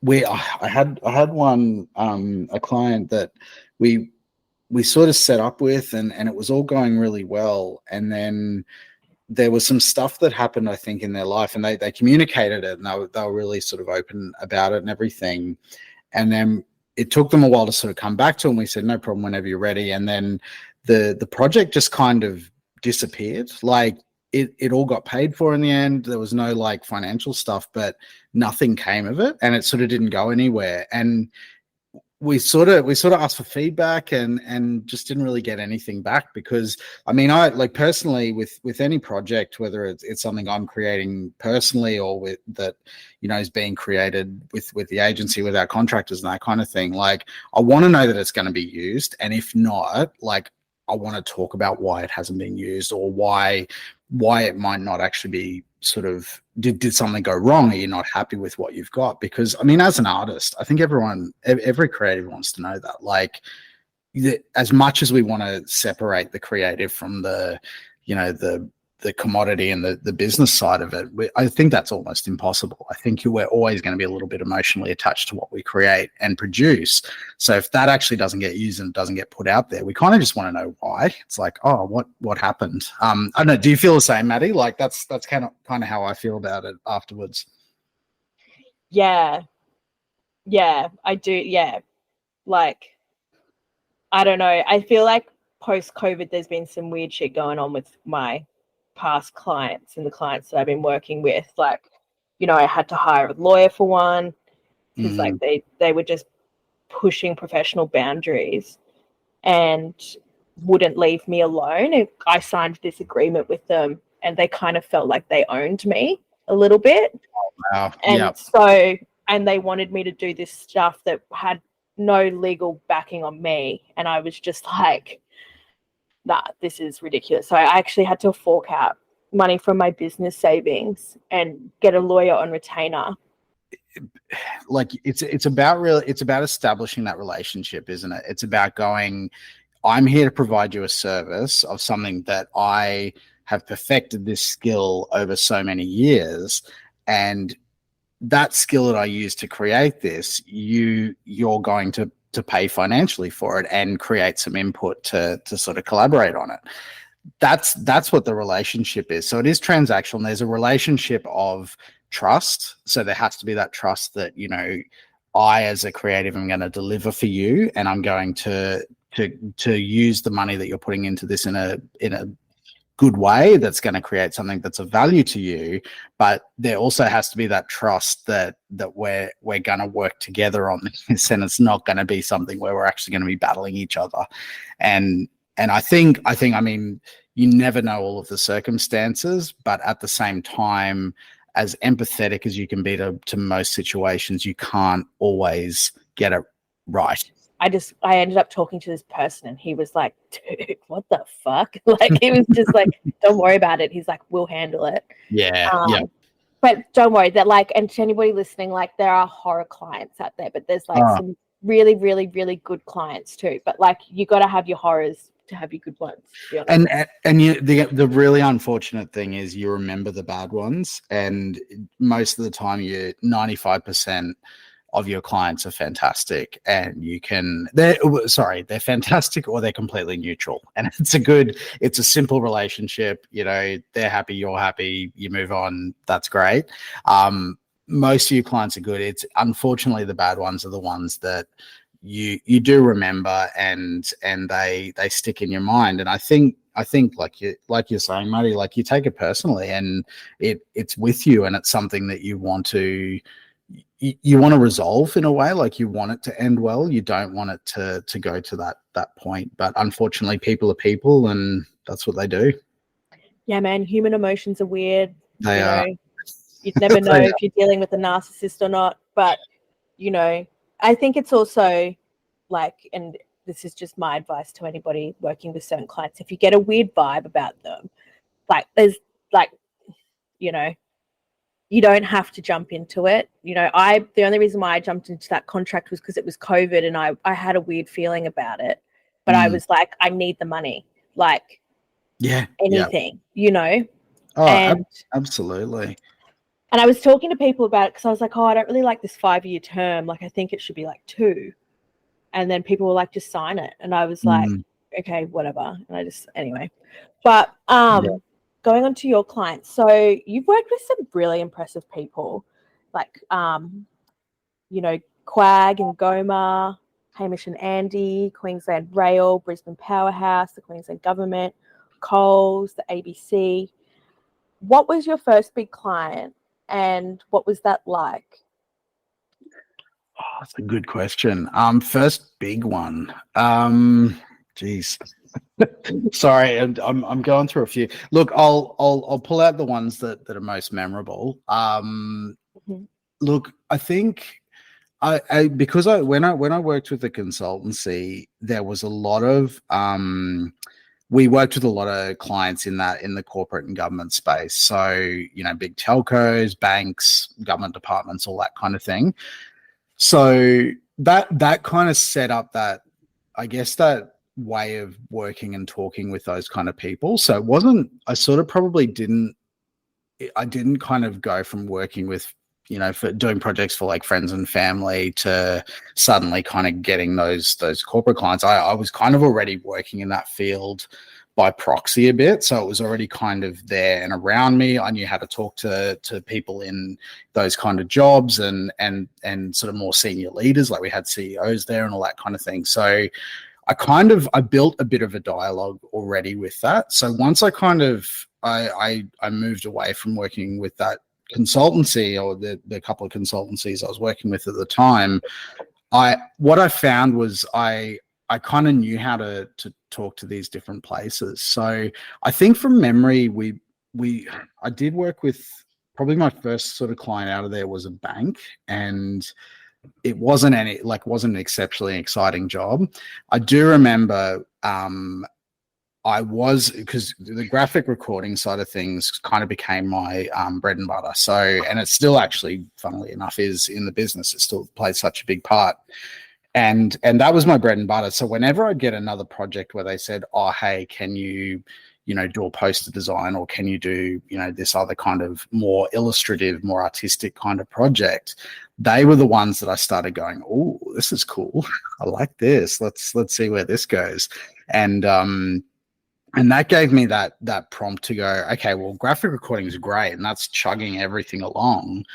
I had one a client that we sort of set up with, and it was all going really well, and then there was some stuff that happened, I think, in their life, and they communicated it, and they were really sort of open about it and everything. And then it took them a while to sort of come back to, and we said, no problem, whenever you're ready. And then the project just kind of disappeared. Like it all got paid for in the end. There was no like financial stuff, but nothing came of it, and it sort of didn't go anywhere. And we sort of asked for feedback and just didn't really get anything back, because I mean, I like personally with any project, whether it's something I'm creating personally or with that, you know, is being created with the agency, with our contractors and that kind of thing, like I want to know that it's going to be used. And if not, like I want to talk about why it hasn't been used, or why it might not actually be sort of, did something go wrong? Are you not happy with what you've got? Because I mean, as an artist, I think every creative wants to know that. Like, as much as we want to separate the creative from the, you know, the commodity and the business side of it, I think that's almost impossible. I think we're always going to be a little bit emotionally attached to what we create and produce. So if that actually doesn't get used and doesn't get put out there, we kind of just want to know why. It's like, oh, what happened? I don't know. Do you feel the same, Maddie? Like that's kind of how I feel about it afterwards. Yeah, I do. Yeah, like I don't know. I feel like post-COVID, there's been some weird shit going on with my past clients and the clients that I've been working with. Like, you know, I had to hire a lawyer for one, because like they were just pushing professional boundaries and wouldn't leave me alone. And I signed this agreement with them, and they kind of felt like they owned me a little bit. Wow. And so, and they wanted me to do this stuff that had no legal backing on me, and I was just like, nah, this is ridiculous. So I actually had to fork out money from my business savings and get a lawyer on retainer. Like it's about establishing that relationship, isn't it? It's about going, I'm here to provide you a service of something that I have perfected this skill over so many years, and that skill that I use to create this, you're going to pay financially for it and create some input to sort of collaborate on it. That's what the relationship is. So it is transactional. There's a relationship of trust. So there has to be that trust that, you know, I as a creative am going to deliver for you, and I'm going to use the money that you're putting into this in a good way that's going to create something that's of value to you. But there also has to be that trust that we're going to work together on this, and it's not going to be something where we're actually going to be battling each other. And I think I mean, you never know all of the circumstances, but at the same time, as empathetic as you can be to most situations, you can't always get it right. I ended up talking to this person, and he was like, dude, what the fuck? Like, he was just like, don't worry about it. He's like, we'll handle it. Yeah. But don't worry, that like, and to anybody listening, like there are horror clients out there, but there's like some really, really, really good clients too. But like, you got to have your horrors to have your good ones. And the really unfortunate thing is you remember the bad ones, and most of the time you're 95% of your clients are fantastic, and they're fantastic, or they're completely neutral, and it's a simple relationship. You know, they're happy, you're happy, you move on. That's great. Most of your clients are good. It's unfortunately the bad ones are the ones that you do remember, and they stick in your mind. And I think like you're saying, Maddie, like you take it personally, and it's with you, and it's something that you want to resolve in a way. Like you want it to end well. You don't want it to go to that point. But unfortunately, people are people, and that's what they do. Yeah, man. Human emotions are weird. They are. You'd never know if you're dealing with a narcissist or not. But, you know, I think it's also like, and this is just my advice to anybody working with certain clients, if you get a weird vibe about them, like there's like, you know, you don't have to jump into it. You know, the only reason why I jumped into that contract was because it was COVID, and I had a weird feeling about it. But I was like, I need the money. Like, anything, you know? Oh, absolutely. And I was talking to people about it because I was like, oh, I don't really like this 5-year term. Like, I think it should be like 2. And then people were like, just sign it. And I was like, okay, whatever. And anyway. But going on to your clients. So you've worked with some really impressive people, like, you know, Quag and GoMA, Hamish and Andy, Queensland Rail, Brisbane Powerhouse, the Queensland Government, Coles, the ABC. What was your first big client and what was that like? Oh, that's a good question. First big one. Geez. Sorry, and I'm going through a few. Look, I'll pull out the ones that are most memorable. Look, I think because when I worked with the consultancy, there was a lot of we worked with a lot of clients in the corporate and government space. So, big telcos, banks, government departments, all that kind of thing. So that kind of set up that, I guess, that way of working and talking with those kind of people. So it wasn't, I didn't kind of go from working with, for doing projects for like friends and family to suddenly kind of getting those corporate clients. I was kind of already working in that field by proxy a bit. So it was already kind of there and around me. I knew how to talk to people in those kind of jobs and sort of more senior leaders, like we had CEOs there and all that kind of thing. So I built a bit of a dialogue already with that. So once I moved away from working with that consultancy or the couple of consultancies I was working with at the time, what I found was I kind of knew how to talk to these different places. So I think from memory, I did work with, probably my first sort of client out of there was a bank, and it wasn't an exceptionally exciting job. I do remember because the graphic recording side of things kind of became my bread and butter. So, and it still actually, funnily enough, is in the business. It still plays such a big part. And that was my bread and butter. So whenever I get another project where they said, oh, hey, can you do a poster design, or can you do, this other kind of more illustrative, more artistic kind of project, they were the ones that I started going, oh, this is cool. I like this. Let's see where this goes. And that gave me that prompt to go, okay, well, graphic recording is great and that's chugging everything along,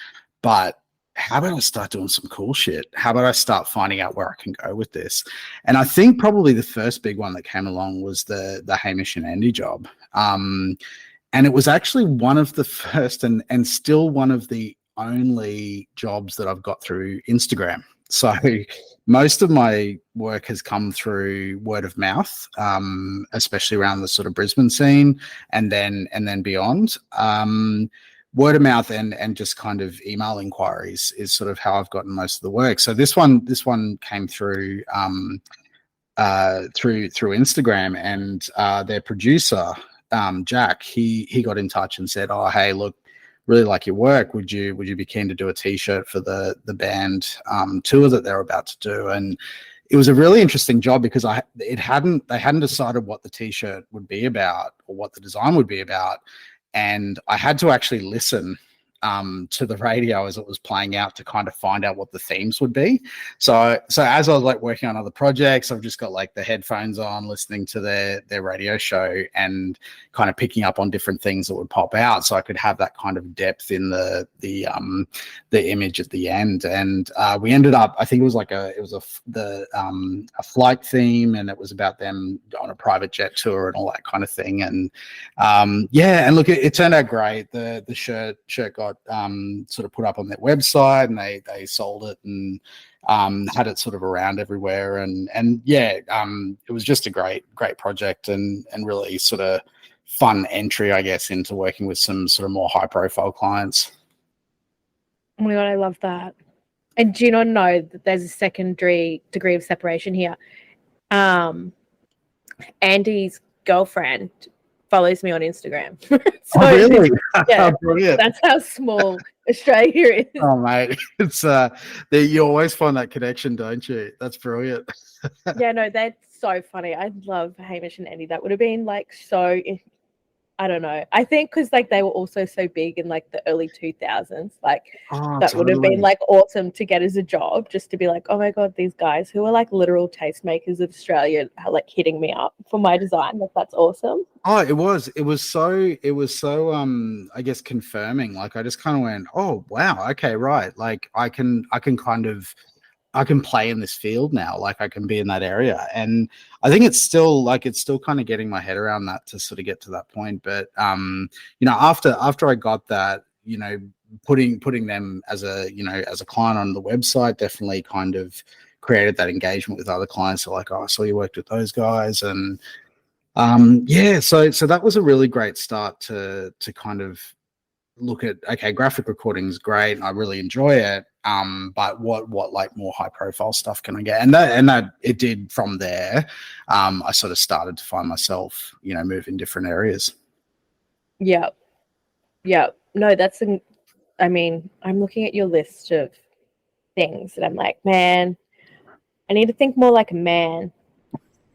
but how about I start doing some cool shit? How about I start finding out where I can go with this? And I think probably the first big one that came along was the Hamish and Andy job. And it was actually one of the first and still one of the only jobs that I've got through Instagram. So most of my work has come through word of mouth, especially around the sort of Brisbane scene and then beyond. Word of mouth and just kind of email inquiries is sort of how I've gotten most of the work. So this one came through through Instagram, and their producer Jack, he got in touch and said, oh, hey, look, really like your work. Would you be keen to do a t-shirt for the band tour that they're about to do? And it was a really interesting job because they hadn't decided what the t-shirt would be about or what the design would be about. And I had to actually listen to the radio as it was playing out to kind of find out what the themes would be. So as I was like working on other projects, I've just got like the headphones on, listening to their radio show and kind of picking up on different things that would pop out, so I could have that kind of depth in the image at the end. And we ended up, I think it was a flight theme, and it was about them on a private jet tour and all that kind of thing. And and look, it turned out great. The shirt got sort of put up on their website, and they sold it and had it sort of around everywhere. And it was just a great project and really sort of fun entry, I guess, into working with some sort of more high profile clients. Oh my God, I love that. And do you not know that there's a secondary degree of separation here? Andy's girlfriend follows me on Instagram. So, oh, really? Yeah, Brilliant. that's how small Australia is. Oh, mate, it's you always find that connection, don't you? That's brilliant. Yeah, no, that's so funny. I love Hamish and Andy. That would have been like so. I don't know. I think because like they were also so big in like the early 2000s, like that would have been like awesome to get as a job, just to be like, oh my God, these guys who are like literal tastemakers of Australia are like hitting me up for my design. Like, that's awesome. Oh, it was so I guess confirming. Like I just kind of went, oh wow, okay, right. Like I can kind of I can play in this field now. Like I can be in that area. And I think it's still kind of getting my head around that to sort of get to that point. But after I got that, putting them as a client on the website definitely kind of created that engagement with other clients. So like, oh, I saw you worked with those guys. And so that was a really great start to kind of look at, okay, graphic recording is great and I really enjoy it. But what like more high profile stuff can I get? And that it did from there. I sort of started to find myself, move in different areas. Yeah. No, I'm looking at your list of things and I'm like, man, I need to think more like a man,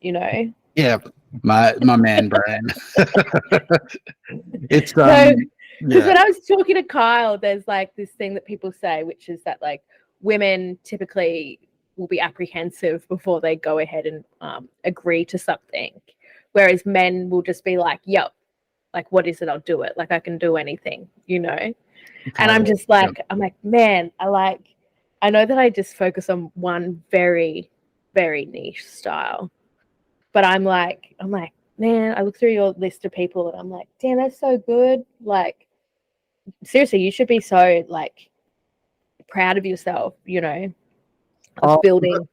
Yeah, my man brain. It's because when I was talking to Kyle, there's like this thing that people say, which is that like women typically will be apprehensive before they go ahead and agree to something, whereas men will just be like, yep, like what is it? I'll do it. Like I can do anything, And I'm just like, I'm like, man, I know that I just focus on one very, very niche style, but I'm like, man, I look through your list of people and I'm like, damn, that's so good. Like, seriously, you should be so like proud of yourself, of building.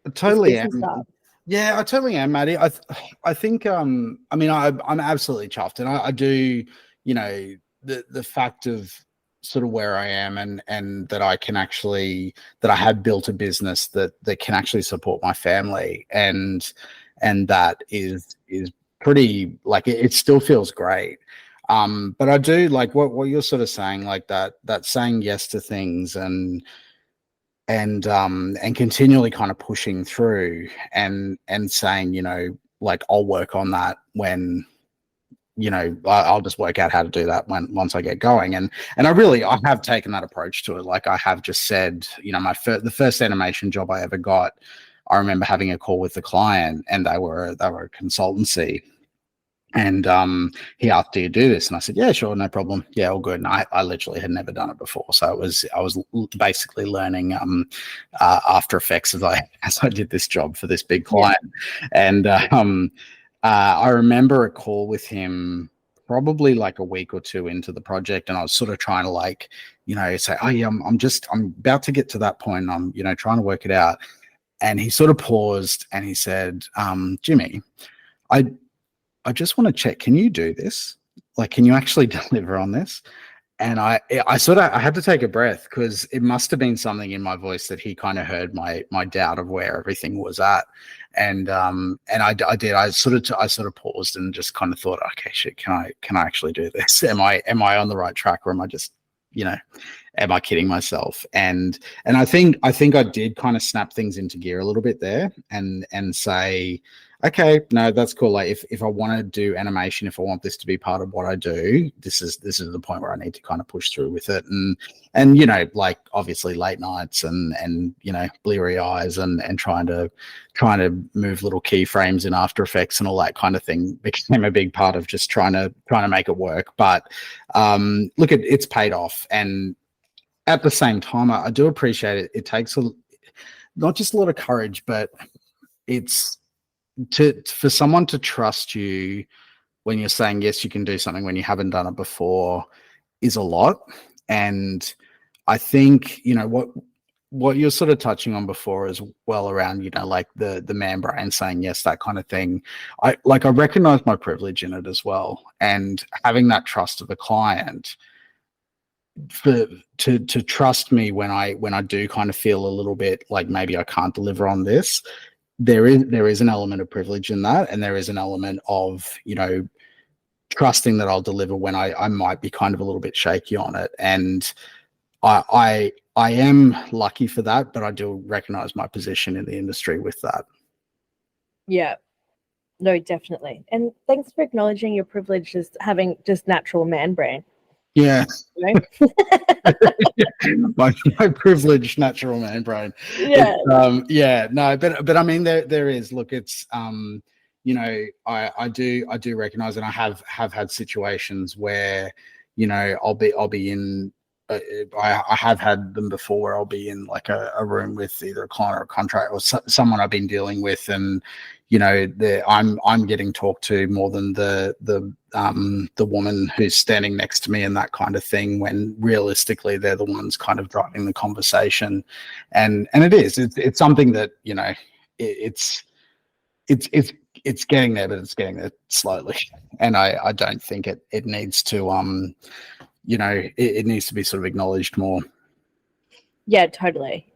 I totally am. Stuff. Yeah, I totally am, Maddie. I think I'm absolutely chuffed, and I do, the fact of sort of where I am and that I have built a business that can actually support my family and that is pretty, like, it still feels great. But I do like what you're sort of saying, like that saying yes to things and continually kind of pushing through and saying, like I'll work on that when, I'll just work out how to do that once I get going. And I have taken that approach to it. Like I have just said, the first animation job I ever got, I remember having a call with the client and they were a consultancy. And he asked, do you do this? And I said, yeah, sure, no problem. Yeah, all good. And I literally had never done it before. So I was basically learning After Effects as I did this job for this big client. Yeah. And I remember a call with him probably like a week or two into the project. And I was sort of trying to say, oh yeah, I'm about to get to that point. And I'm, trying to work it out. And he sort of paused and he said, Jimmy, I just want to check, can you do this? Like, can you actually deliver on this? And I had to take a breath because it must have been something in my voice that he kind of heard my doubt of where everything was at. And I did. I sort of paused and just kind of thought, okay, shit, can I actually do this? Am I on the right track, or am I just, am I kidding myself? And I think I did kind of snap things into gear a little bit there and say, okay, no, that's cool. Like if I want to do animation, if I want this to be part of what I do, this is the point where I need to kind of push through with it. And like obviously late nights and bleary eyes and trying to move little keyframes in After Effects and all that kind of thing became a big part of just trying to make it work. But look, it's paid off. And at the same time, I do appreciate it. It takes not just a lot of courage, but it's for someone to trust you when you're saying yes, you can do something when you haven't done it before is a lot. And I think, what you're sort of touching on before as well around, like the man brain saying yes, that kind of thing. I recognize my privilege in it as well. And having that trust of the client to trust me when I do kind of feel a little bit like maybe I can't deliver on this. There is an element of privilege in that, and there is an element of trusting that I'll deliver when I might be kind of a little bit shaky on it. And I am lucky for that, but I do recognize my position in the industry with that. Yeah, no, definitely. And thanks for acknowledging your privilege as having just natural man brain. Yeah. my privileged natural man brain. Yeah. But I mean there is, look, it's I do recognize, and I have had situations where I'll be in I have had them before where I'll be in like a room with either a client or a contract or someone I've been dealing with, and I'm getting talked to more than the woman who's standing next to me and that kind of thing, when realistically they're the ones kind of driving the conversation. And it's something that, it's getting there, but it's getting there slowly. And I don't think it needs to it needs to be sort of acknowledged more. Yeah, totally.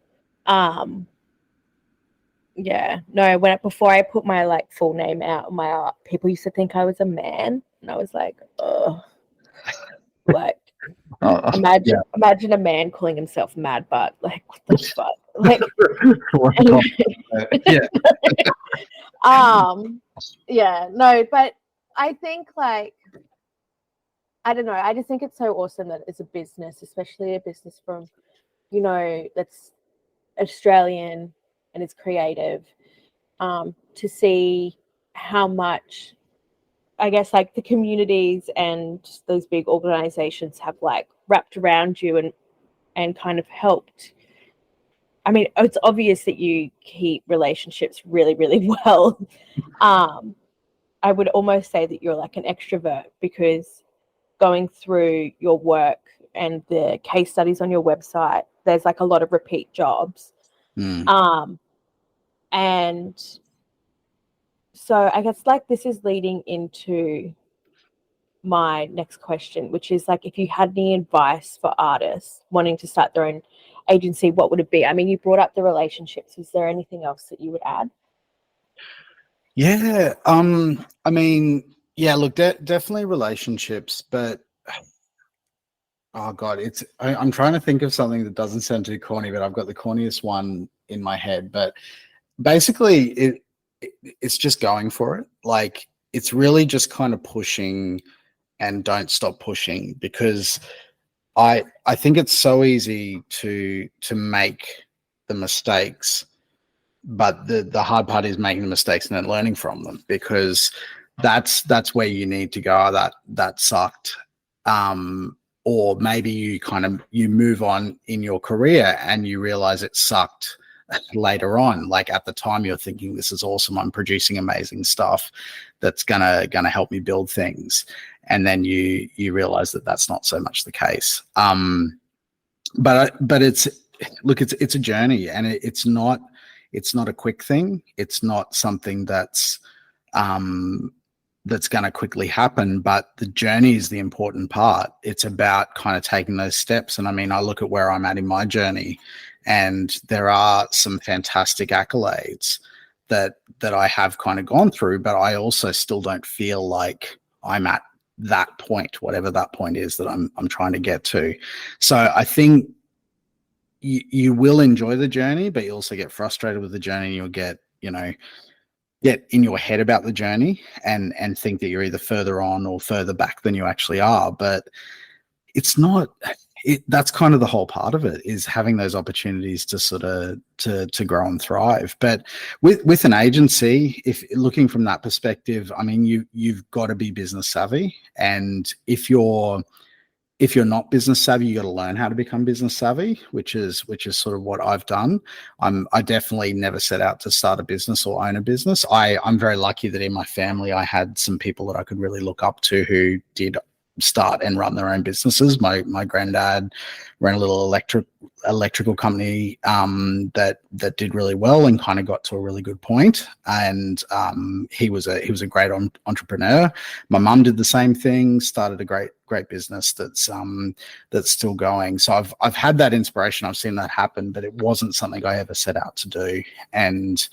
Yeah, no, before I put my like full name out on my art, people used to think I was a man, and I was like, oh, like imagine a man calling himself Mad Butt, like what the fuck, like yeah, no, but I think like, I don't know, I just think it's so awesome that it's a business, especially a business from, that's Australian and it's creative, to see how much, I guess, like the communities and those big organizations have like wrapped around you and kind of helped. I mean, it's obvious that you keep relationships really, really well. I would almost say that you're like an extrovert, because going through your work and the case studies on your website, there's like a lot of repeat jobs. And so I guess like this is leading into my next question, which is like, if you had any advice for artists wanting to start their own agency, what would it be? I mean, you brought up the relationships. Is there anything else that you would add? Yeah. I mean, yeah, look, definitely relationships, but oh God, I'm trying to think of something that doesn't sound too corny, but I've got the corniest one in my head. But basically it's just going for it. Like, it's really just kind of pushing and don't stop pushing, because I think it's so easy to make the mistakes, but the hard part is making the mistakes and then learning from them, because that's where you need to go. Oh, that sucked. Or maybe you move on in your career and you realize it sucked later on. Like, at the time you're thinking, this is awesome, I'm producing amazing stuff that's gonna help me build things, and then you realize that that's not so much the case. But it's a journey, and it's not a quick thing. It's not something that's going to quickly happen, but the journey is the important part. It's about kind of taking those steps. And I mean, I look at where I'm at in my journey, and there are some fantastic accolades that I have kind of gone through, but I also still don't feel like I'm at that point, whatever that point is that I'm trying to get to. So I think you will enjoy the journey, but you also get frustrated with the journey, and you'll get in your head about the journey and think that you're either further on or further back than you actually are. But it's not. That's kind of the whole part of it, is having those opportunities to sort of to grow and thrive. But with an agency, if looking from that perspective, I mean, you've got to be business savvy, and if you're not business savvy, you got to learn how to become business savvy, which is sort of what I've done. I definitely never set out to start a business or own a business. I'm very lucky that in my family I had some people that I could really look up to who did start and run their own businesses. My granddad ran a little electrical company that did really well and kind of got to a really good point. And he was a great entrepreneur. My mum did the same thing, started a great business that's still going. So I've had that inspiration. I've seen that happen, but it wasn't something I ever set out to do. And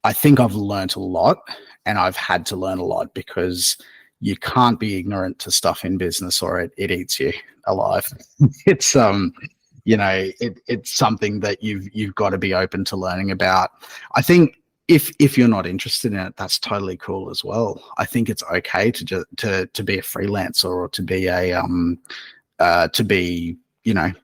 I think I've learned a lot, and I've had to learn a lot, because you can't be ignorant to stuff in business, or it eats you alive. It's it's something that you've got to be open to learning about. I think if you're not interested in it, that's totally cool as well. I think it's okay to be a freelancer, or to be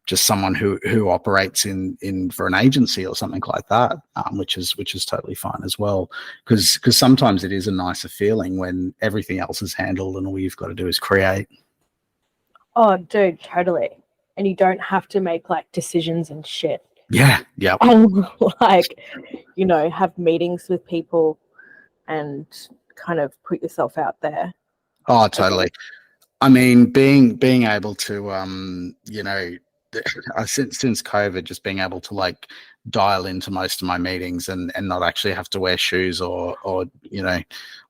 just someone who operates in for an agency or something like that, which is totally fine as well, because sometimes it is a nicer feeling when everything else is handled and all you've got to do is create. Oh, dude, totally. and you don't have to make like decisions and shit. Yeah. And like, you know, have meetings with people and kind of put yourself out there. Oh, totally. I mean, being able to, you know, since COVID, just being able to like dial into most of my meetings and not actually have to wear shoes or you know,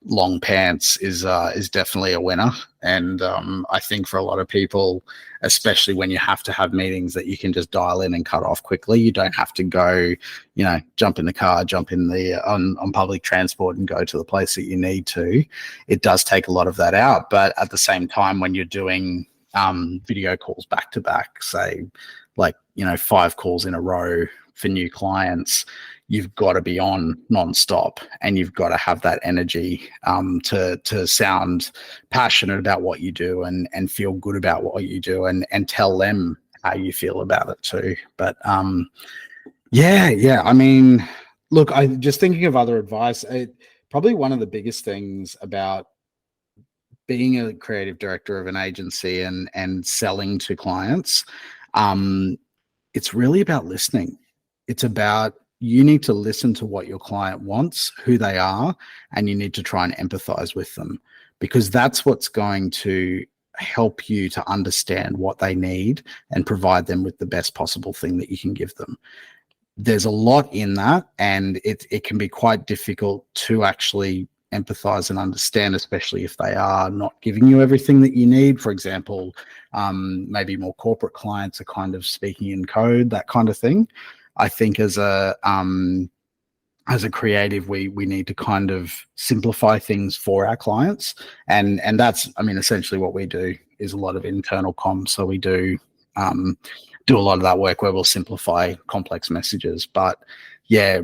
long pants is definitely a winner. And I think for a lot of people, especially when you have to have meetings that you can just dial in and cut off quickly, you don't have to go, you know, jump in the car, jump in the on public transport and go to the place that you need to. It does take a lot of that out, but at the same time, when you're doing video calls back to back, say like, you know, 5 calls in a row for new clients, you've got to be on nonstop, and you've got to have that energy to sound passionate about what you do and feel good about what you do and tell them how you feel about it too. But yeah. I mean, look, I just thinking of other advice. Probably one of the biggest things about being a creative director of an agency and selling to clients, it's really about listening. It's about, you need to listen to what your client wants, who they are, and you need to try and empathize with them, because that's what's going to help you to understand what they need and provide them with the best possible thing that you can give them. There's a lot in that, and it can be quite difficult to actually empathize and understand, especially if they are not giving you everything that you need. For example, maybe more corporate clients are kind of speaking in code, that kind of thing. I think as a creative, we need to kind of simplify things for our clients, and that's, I mean, essentially what we do is a lot of internal comms. So we do a lot of that work where we'll simplify complex messages. But yeah,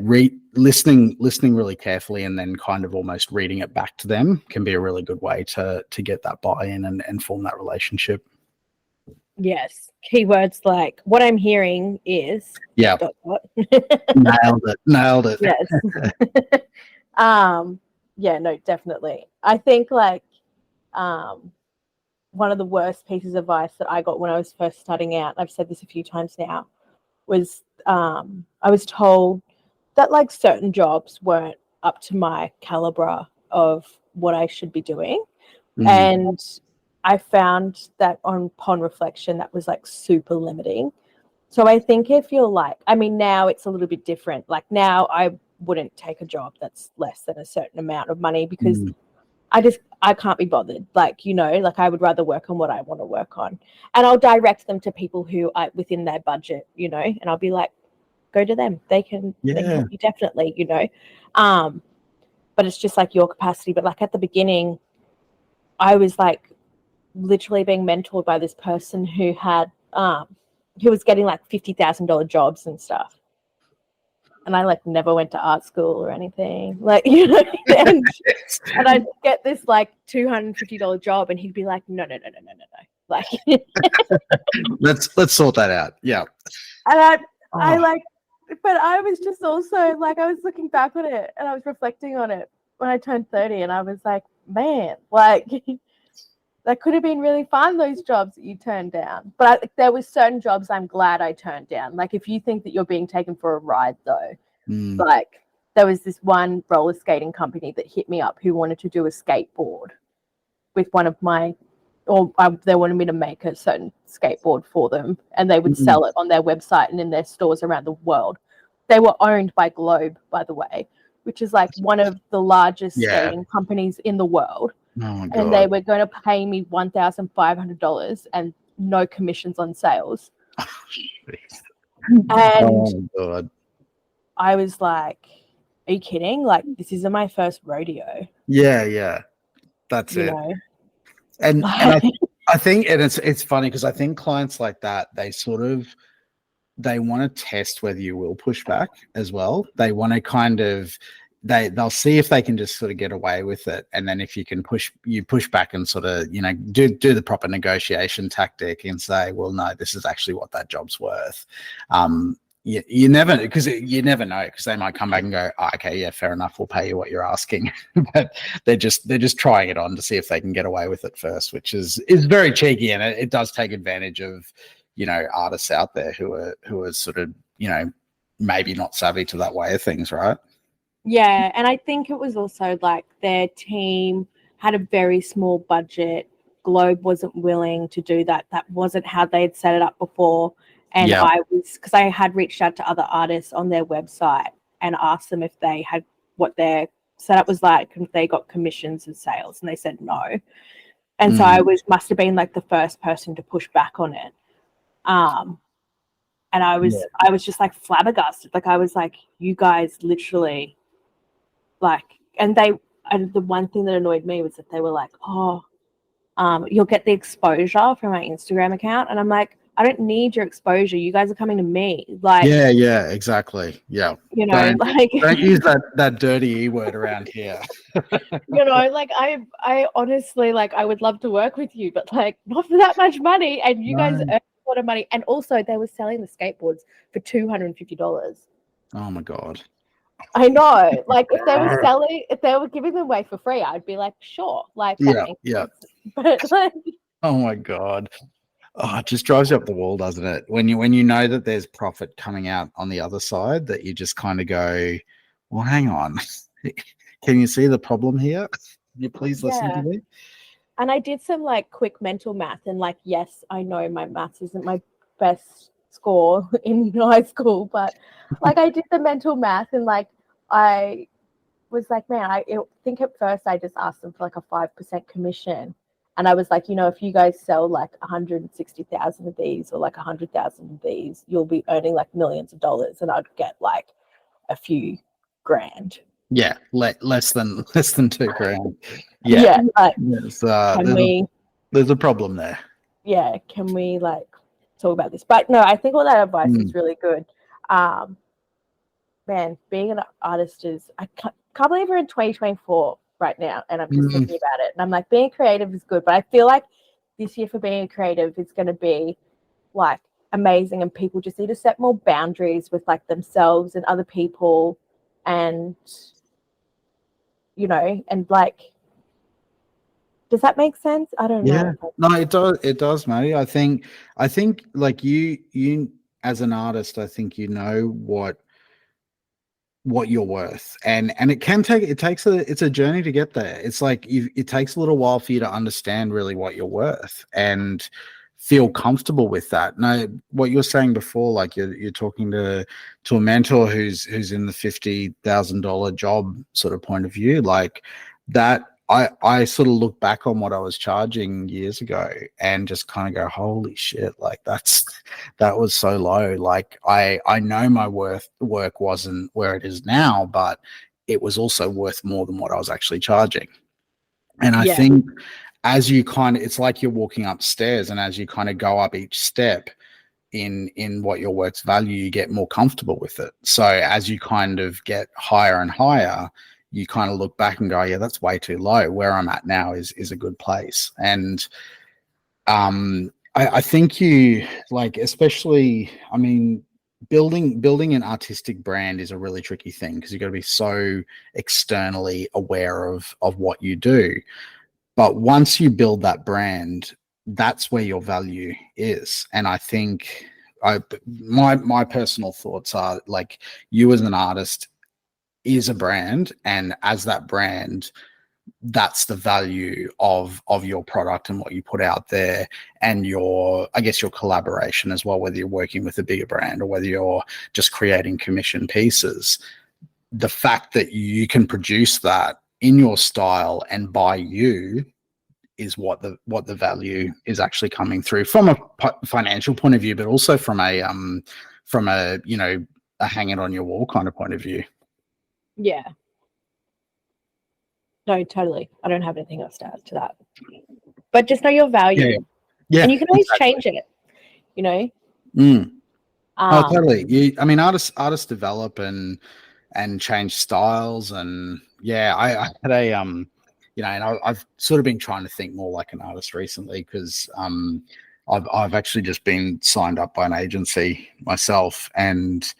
listening really carefully and then kind of almost reading it back to them can be a really good way to get that buy-in and form that relationship. Yes. Keywords like what I'm hearing is yeah. Nailed it. Yes. Yeah, no, definitely. I think like one of the worst pieces of advice that I got when I was first starting out, I've said this a few times now, was I was told that like certain jobs weren't up to my caliber of what I should be doing. And I found that upon reflection, that was like super limiting. So I think if you're like, I mean, now it's a little bit different. Like now I wouldn't take a job that's less than a certain amount of money because I can't be bothered. Like, you know, like I would rather work on what I want to work on. And I'll direct them to people who are within their budget, you know, and I'll be like, go to them. They can help you definitely, you know. But it's just like your capacity. But like at the beginning, I was like literally being mentored by this person who had who was getting like $50,000 jobs and stuff. And I like never went to art school or anything, like, you know, and I'd get this like $250 job and he'd be like, no. Like, let's sort that out. Yeah. And I like, but I was just also like, I was looking back on it and I was reflecting on it when I turned 30 and I was like, man, like that could have been really fun, those jobs that you turned down. But there was certain jobs I'm glad I turned down. Like if you think that you're being taken for a ride though, like there was this one roller skating company that hit me up who wanted to do a skateboard with one of my, they wanted me to make a certain skateboard for them and they would sell it on their website and in their stores around the world. They were owned by Globe, by the way, which is like one of the largest skating companies in the world. Oh my God. And they were going to pay me $1,500 and no commissions on sales. And God. I was like, are you kidding? Like, this isn't my first rodeo. Yeah. That's it. Know? And I think, and it's funny because I think clients like that, they want to test whether you will push back as well. They want to kind of, they'll see if they can just sort of get away with it, and then if you can push back and sort of, you know, do the proper negotiation tactic and say, well, no, this is actually what that job's worth. You never know, because they might come back and go, oh, okay, yeah, fair enough, we'll pay you what you're asking. But they're just trying it on to see if they can get away with it first, which is very cheeky, and it does take advantage of, artists out there who are sort of, maybe not savvy to that way of things, right? Yeah, and I think it was also like their team had a very small budget. Globe wasn't willing to do that. That wasn't how they had set it up before. And Yeah. because I had reached out to other artists on their website and asked them if they had what their setup was like, if they got commissions and sales, and they said no. And so I must have been like the first person to push back on it. And I was just like flabbergasted. Like I was like, you guys literally like, and the one thing that annoyed me was that they were like, oh, you'll get the exposure from my Instagram account. And I'm like, I don't need your exposure. You guys are coming to me. Like, yeah, exactly. Yeah. Don't use that dirty E word around here. Like I honestly, like, I would love to work with you, but like not for that much money. And you guys earn a lot of money. And also they were selling the skateboards for $250. Oh my God. I know. Like if they were giving them away for free, I'd be like, sure. Like that makes sense. But like, oh my God. Oh, it just drives you up the wall, doesn't it? When you know that there's profit coming out on the other side, that you just kind of go, well, hang on. Can you see the problem here? Can you please listen to me? And I did some like quick mental math, and like, yes, I know my maths isn't my best score in high school, but like I did the mental math, and like I was like, man, I think at first I just asked them for like a 5% commission. And I was like, if you guys sell like 160,000 of these or like 100,000 of these, you'll be earning like millions of dollars, and I'd get like a few grand. Yeah, less than $2,000. Yeah, like, there's a problem there. Yeah, can we like talk about this? But no, I think all that advice is really good. Man, being an artist I can't believe we're in 2024 right now, and I'm just thinking about it, and I'm like, being creative is good, but I feel like this year for being creative is going to be like amazing, and people just need to set more boundaries with like themselves and other people, and and like, does that make sense? I don't know. No, it does, Maddie. I think like you as an artist, I think what you're worth, and it's a journey to get there. It's like it takes a little while for you to understand really what you're worth and feel comfortable with that. Now, what you're saying before, like you're talking to a mentor who's in the $50,000 job sort of point of view, like that. I sort of look back on what I was charging years ago and just kind of go, holy shit, like that was so low. Like I know my work wasn't where it is now, but it was also worth more than what I was actually charging. And I think as you it's like you're walking upstairs, and as you kind of go up each step in what your work's value, you get more comfortable with it. So as you kind of get higher and higher, you kind of look back and go, yeah, that's way too low. Where I'm at now is a good place. And I think you like, especially, I mean, building an artistic brand is a really tricky thing, because you've got to be so externally aware of what you do. But once you build that brand, that's where your value is. And I think my personal thoughts are like, you as an artist is a brand, and as that brand, that's the value of your product and what you put out there, and your collaboration as well, whether you're working with a bigger brand or whether you're just creating commission pieces. The fact that you can produce that in your style and by you is what the value is actually coming through from a financial point of view, but also from a a hang it on your wall kind of point of view. Yeah. No, totally. I don't have anything else to add to that. But just know your value. Yeah. And you can always change it, Totally. Artists develop and change styles, and I had a and I've sort of been trying to think more like an artist recently, because I've actually just been signed up by an agency myself, and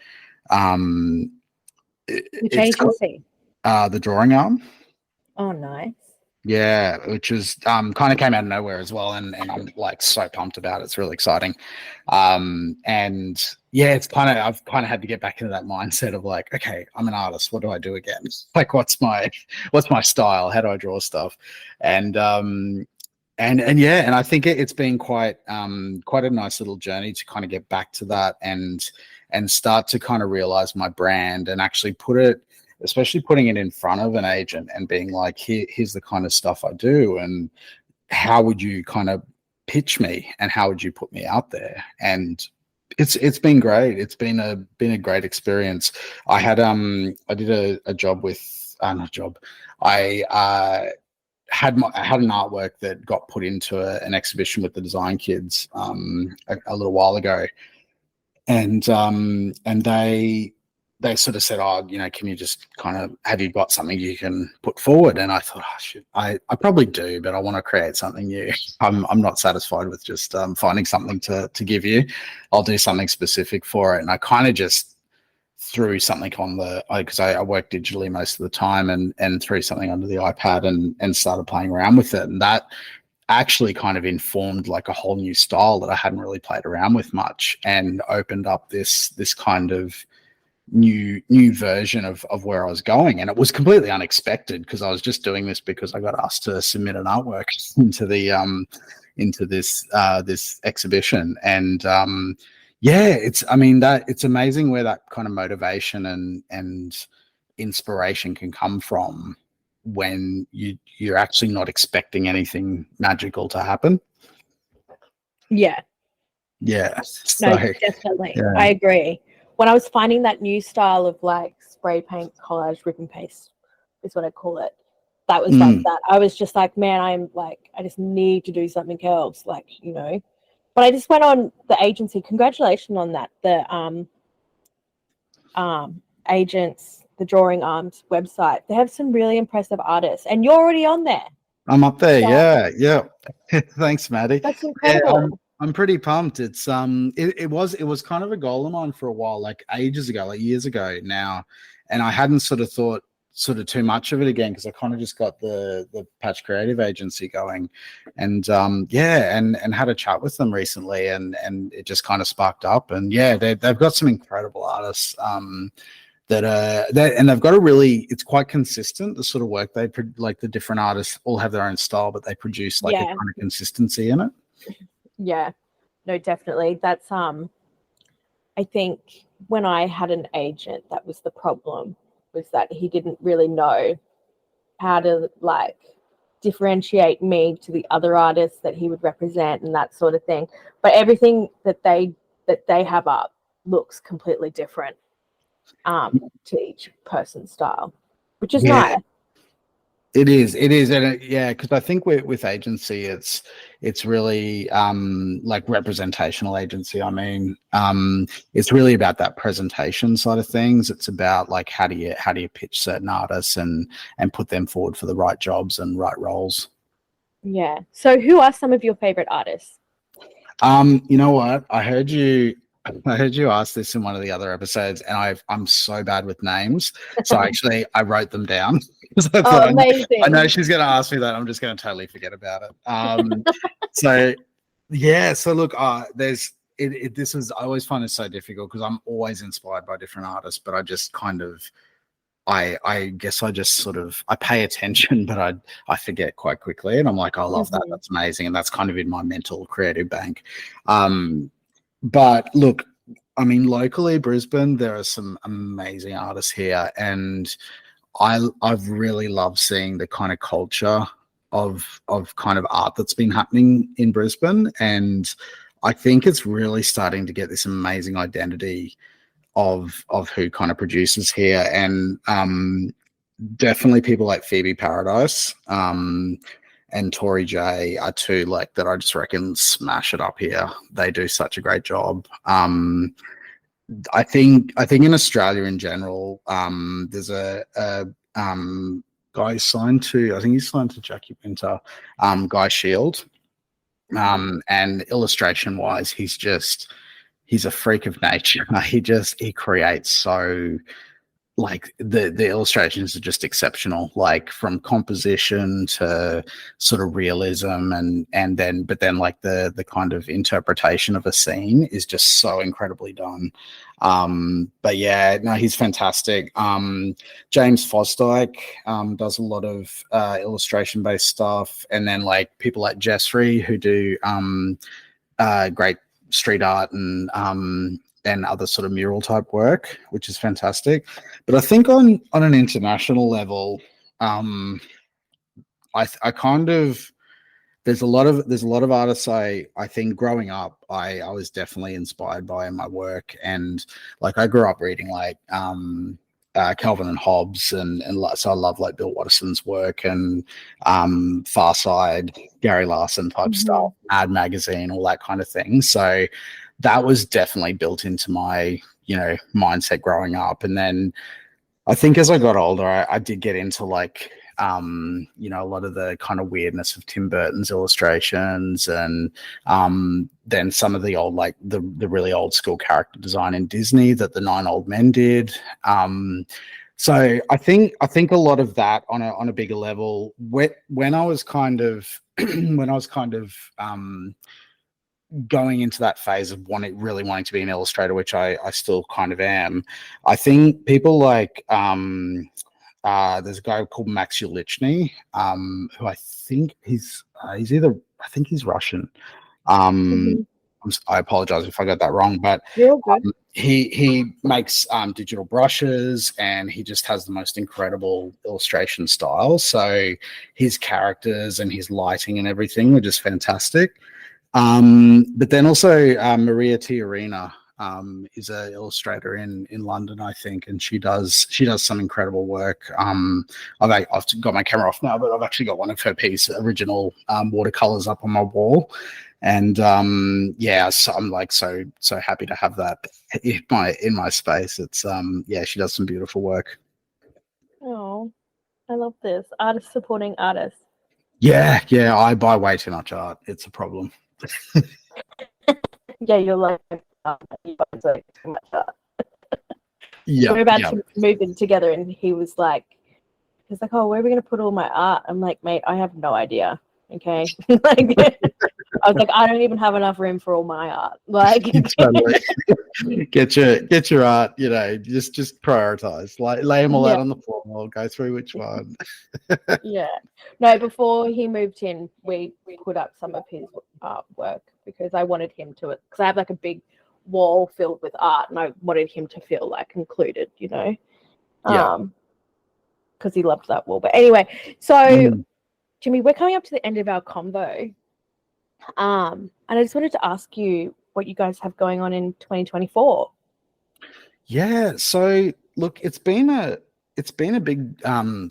which agency? The Drawing Arm. Oh, nice. Yeah, which was kind of came out of nowhere as well, and I'm like so pumped about it. It's really exciting. And yeah, it's kind of I've kind of had to get back into that mindset of like, okay, I'm an artist. What do I do again? Like, what's my style? How do I draw stuff? And and yeah, and I think it's been quite a nice little journey to kind of get back to that and start to kind of realize my brand and actually put it, especially putting it in front of an agent and being like, here's the kind of stuff I do, and how would you kind of pitch me, and how would you put me out there? And it's been great. It's been a great experience. I did a job with not a job. I I had an artwork that got put into an exhibition with the design kids a little while ago, and they sort of said, oh, you know, can you just kind of, have you got something you can put forward? And I thought, oh, shit, I probably do, but I want to create something new. I'm not satisfied with just finding something to give you. I'll do something specific for it. And I kind of just threw something on because I work digitally most of the time, and threw something onto the iPad and started playing around with it. And that actually kind of informed like a whole new style that I hadn't really played around with much, and opened up this kind of new version of where I was going. And it was completely unexpected, because I was just doing this because I got asked to submit an artwork into this exhibition. And yeah, it's amazing where that kind of motivation and inspiration can come from when you're actually not expecting anything magical to happen. Yeah. Yeah. No, definitely. yeah. I agree. When I was finding that new style of like spray paint, collage, rip and paste is what I call it. That was like that. I was just like, man, I just need to do something else, like, you know. But I just went on the agency. Congratulations on that. The agents, the Drawing Arms website. They have some really impressive artists, and you're already on there. I'm up there. Yeah. Thanks, Maddie. That's incredible. Yeah, I'm pretty pumped. It's it was kind of a goal of mine for a while, like ages ago, like years ago now, and I hadn't sort of thought too much of it again, because I kind of just got the Patch Creative Agency going, and and had a chat with them recently, and it just kind of sparked up. And yeah, they've got some incredible artists and they've got it's quite consistent, the sort of work like the different artists all have their own style, but they produce like a kind of consistency in it. Yeah, no, definitely. That's I think when I had an agent, that was the problem, was that he didn't really know how to like differentiate me to the other artists that he would represent and that sort of thing. But everything that they have up looks completely different to each person's style, which is nice. It is, and because I think with agency, it's really like representational agency. I mean, it's really about that presentation side of things. It's about like how do you pitch certain artists and put them forward for the right jobs and right roles. Yeah. So, who are some of your favorite artists? You know what? I heard you ask this in one of the other episodes, and I'm so bad with names, so I wrote them down. Amazing! I know she's going to ask me that. I'm just going to totally forget about it. So look, this is, I always find it so difficult because I'm always inspired by different artists, but I just kind of I guess I just sort of I pay attention, but I forget quite quickly, and I'm like, I love that. That's amazing, and that's kind of in my mental creative bank. But look, I mean, locally, Brisbane, there are some amazing artists here, and I've really loved seeing the kind of culture of kind of art that's been happening in Brisbane, and I think it's really starting to get this amazing identity of who kind of produces here, and definitely people like Phoebe Paradise and Tori J are two like that I just reckon smash it up here. They do such a great job. I think in Australia in general, there's a guy signed to, I think he's signed to Jackie Winter, Guy Shield, and illustration wise, he's a freak of nature. He creates so like the illustrations are just exceptional, like from composition to sort of realism, and then like the kind of interpretation of a scene is just so incredibly done. But yeah, no, he's fantastic. James Fosdyke does a lot of illustration based stuff, and then like people like Jessry who do great street art and other sort of mural type work, which is fantastic. But I think on an international level, I kind of there's a lot of artists I think growing up I was definitely inspired by in my work, and like I grew up reading like Calvin and Hobbes, and so I love like Bill Watterson's work and Far Side, Gary Larson type stuff, Mad Magazine, all that kind of thing. So that was definitely built into my mindset growing up. And then I think as I got older, I did get into like a lot of the kind of weirdness of Tim Burton's illustrations, and then some of the old, like the really old school character design in Disney that the 9 Old Men did. So I think a lot of that on a bigger level. When I was kind of going into that phase of really wanting to be an illustrator, which I still kind of am, I think people like there's a guy called Max Ulichny, who I think he's Russian. I apologize if I got that wrong, but he makes digital brushes, and he just has the most incredible illustration style. So his characters and his lighting and everything are just fantastic. But then also Maria Tiarina is an illustrator in London, I think, and she does some incredible work. I've got my camera off now, but I've actually got one of her original watercolors up on my wall, and so I'm like so happy to have that in my space. It's she does some beautiful work. Oh, I love this. Artists supporting artists. Yeah, I buy way too much art. It's a problem. Yeah, you're like too much art. Yeah, we're about to move in together, and he's like, oh, where are we going to put all my art? I'm like, mate, I have no idea. Okay, like I was like, I don't even have enough room for all my art. Like, totally. get your art. Just prioritize. Like, lay them all out on the floor. I'll go through which one. Yeah. No, before he moved in, we put up some of his artwork because I wanted him to, because I have like a big wall filled with art, and I wanted him to feel like included, because he loved that wall. But anyway, so Jimmy, we're coming up to the end of our convo, and I just wanted to ask you what you guys have going on in 2024. Yeah, so look, it's been a big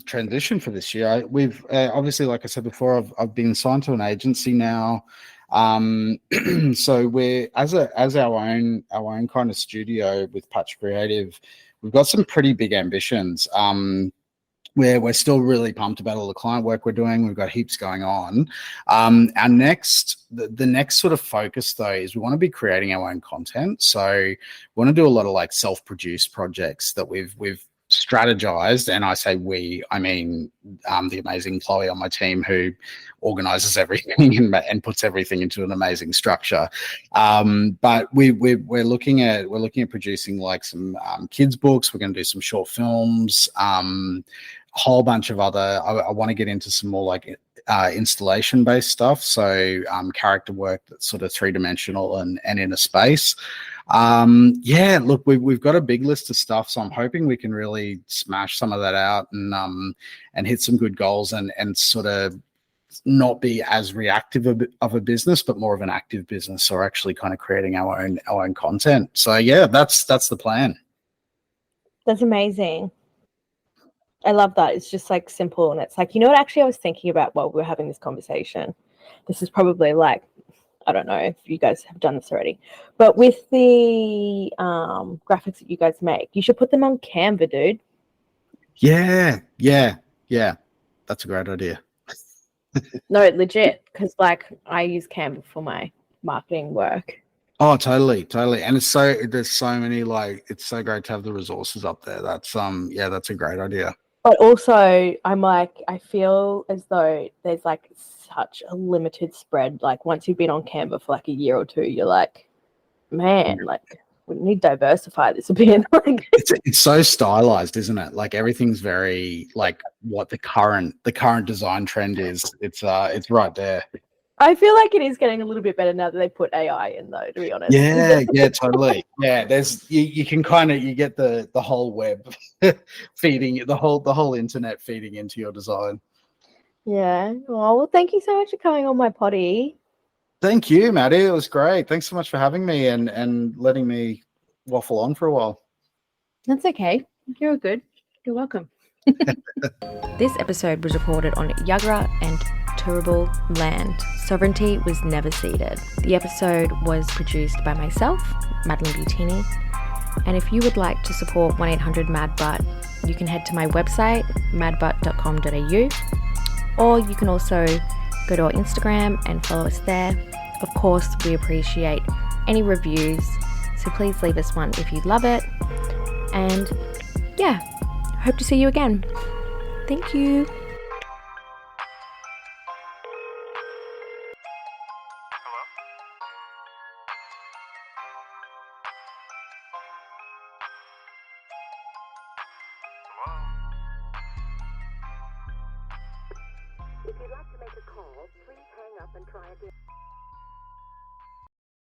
transition for this year. We've obviously, like I said before, I've been signed to an agency now. So we're as our own kind of studio with Patch Creative. We've got some pretty big ambitions. We're still really pumped about all the client work we're doing. We've got heaps going on. The next sort of focus though is we want to be creating our own content. So we want to do a lot of like self-produced projects that we've strategized, and I say I mean the amazing Chloe on my team, who organizes everything and puts everything into an amazing structure. But we're looking at producing like some kids books. We're going to do some short films, whole bunch of other. I want to get into some more like installation based stuff, so character work that's sort of 3-dimensional and in a space. Look, we've got a big list of stuff, so I'm hoping we can really smash some of that out and hit some good goals and sort of not be as reactive of a business, but more of an active business, or actually kind of creating our own content. So yeah, that's the plan. That's amazing. I love that. It's just like simple, and it's like, what actually I was thinking about while we were having this conversation. This is probably like, I don't know if you guys have done this already, but with the graphics that you guys make, you should put them on Canva, dude. Yeah. That's a great idea. No, legit, because like I use Canva for my marketing work. Oh, totally, totally. And there's so many, like, it's so great to have the resources up there. Yeah, that's a great idea. But also, I'm like, I feel as though there's like such a limited spread. Like once you've been on Canva for like a year or two, you're like, man, like we need to diversify this a bit. Like, It's so stylized, isn't it? Like everything's very like what the current design trend is. It's right there. I feel like it is getting a little bit better now that they put AI in, though. To be honest, Yeah, totally. Yeah, you can kind of you get the whole web feeding the whole internet feeding into your design. Yeah. Oh, well, thank you so much for coming on my potty. Thank you, Maddie. It was great. Thanks so much for having me and letting me waffle on for a while. That's okay. You're good. You're welcome. This episode was recorded on Yuggera and Turrbal land. Sovereignty was never ceded. The episode was produced by myself, Madeline Butini. And if you would like to support 1-800-MAD-BUTT, you can head to my website, madbutt.com.au, or you can also go to our Instagram and follow us there. Of course, we appreciate any reviews, so please leave us one if you love it. And yeah, hope to see you again. Thank you. If you'd like to make a call, please hang up and try again.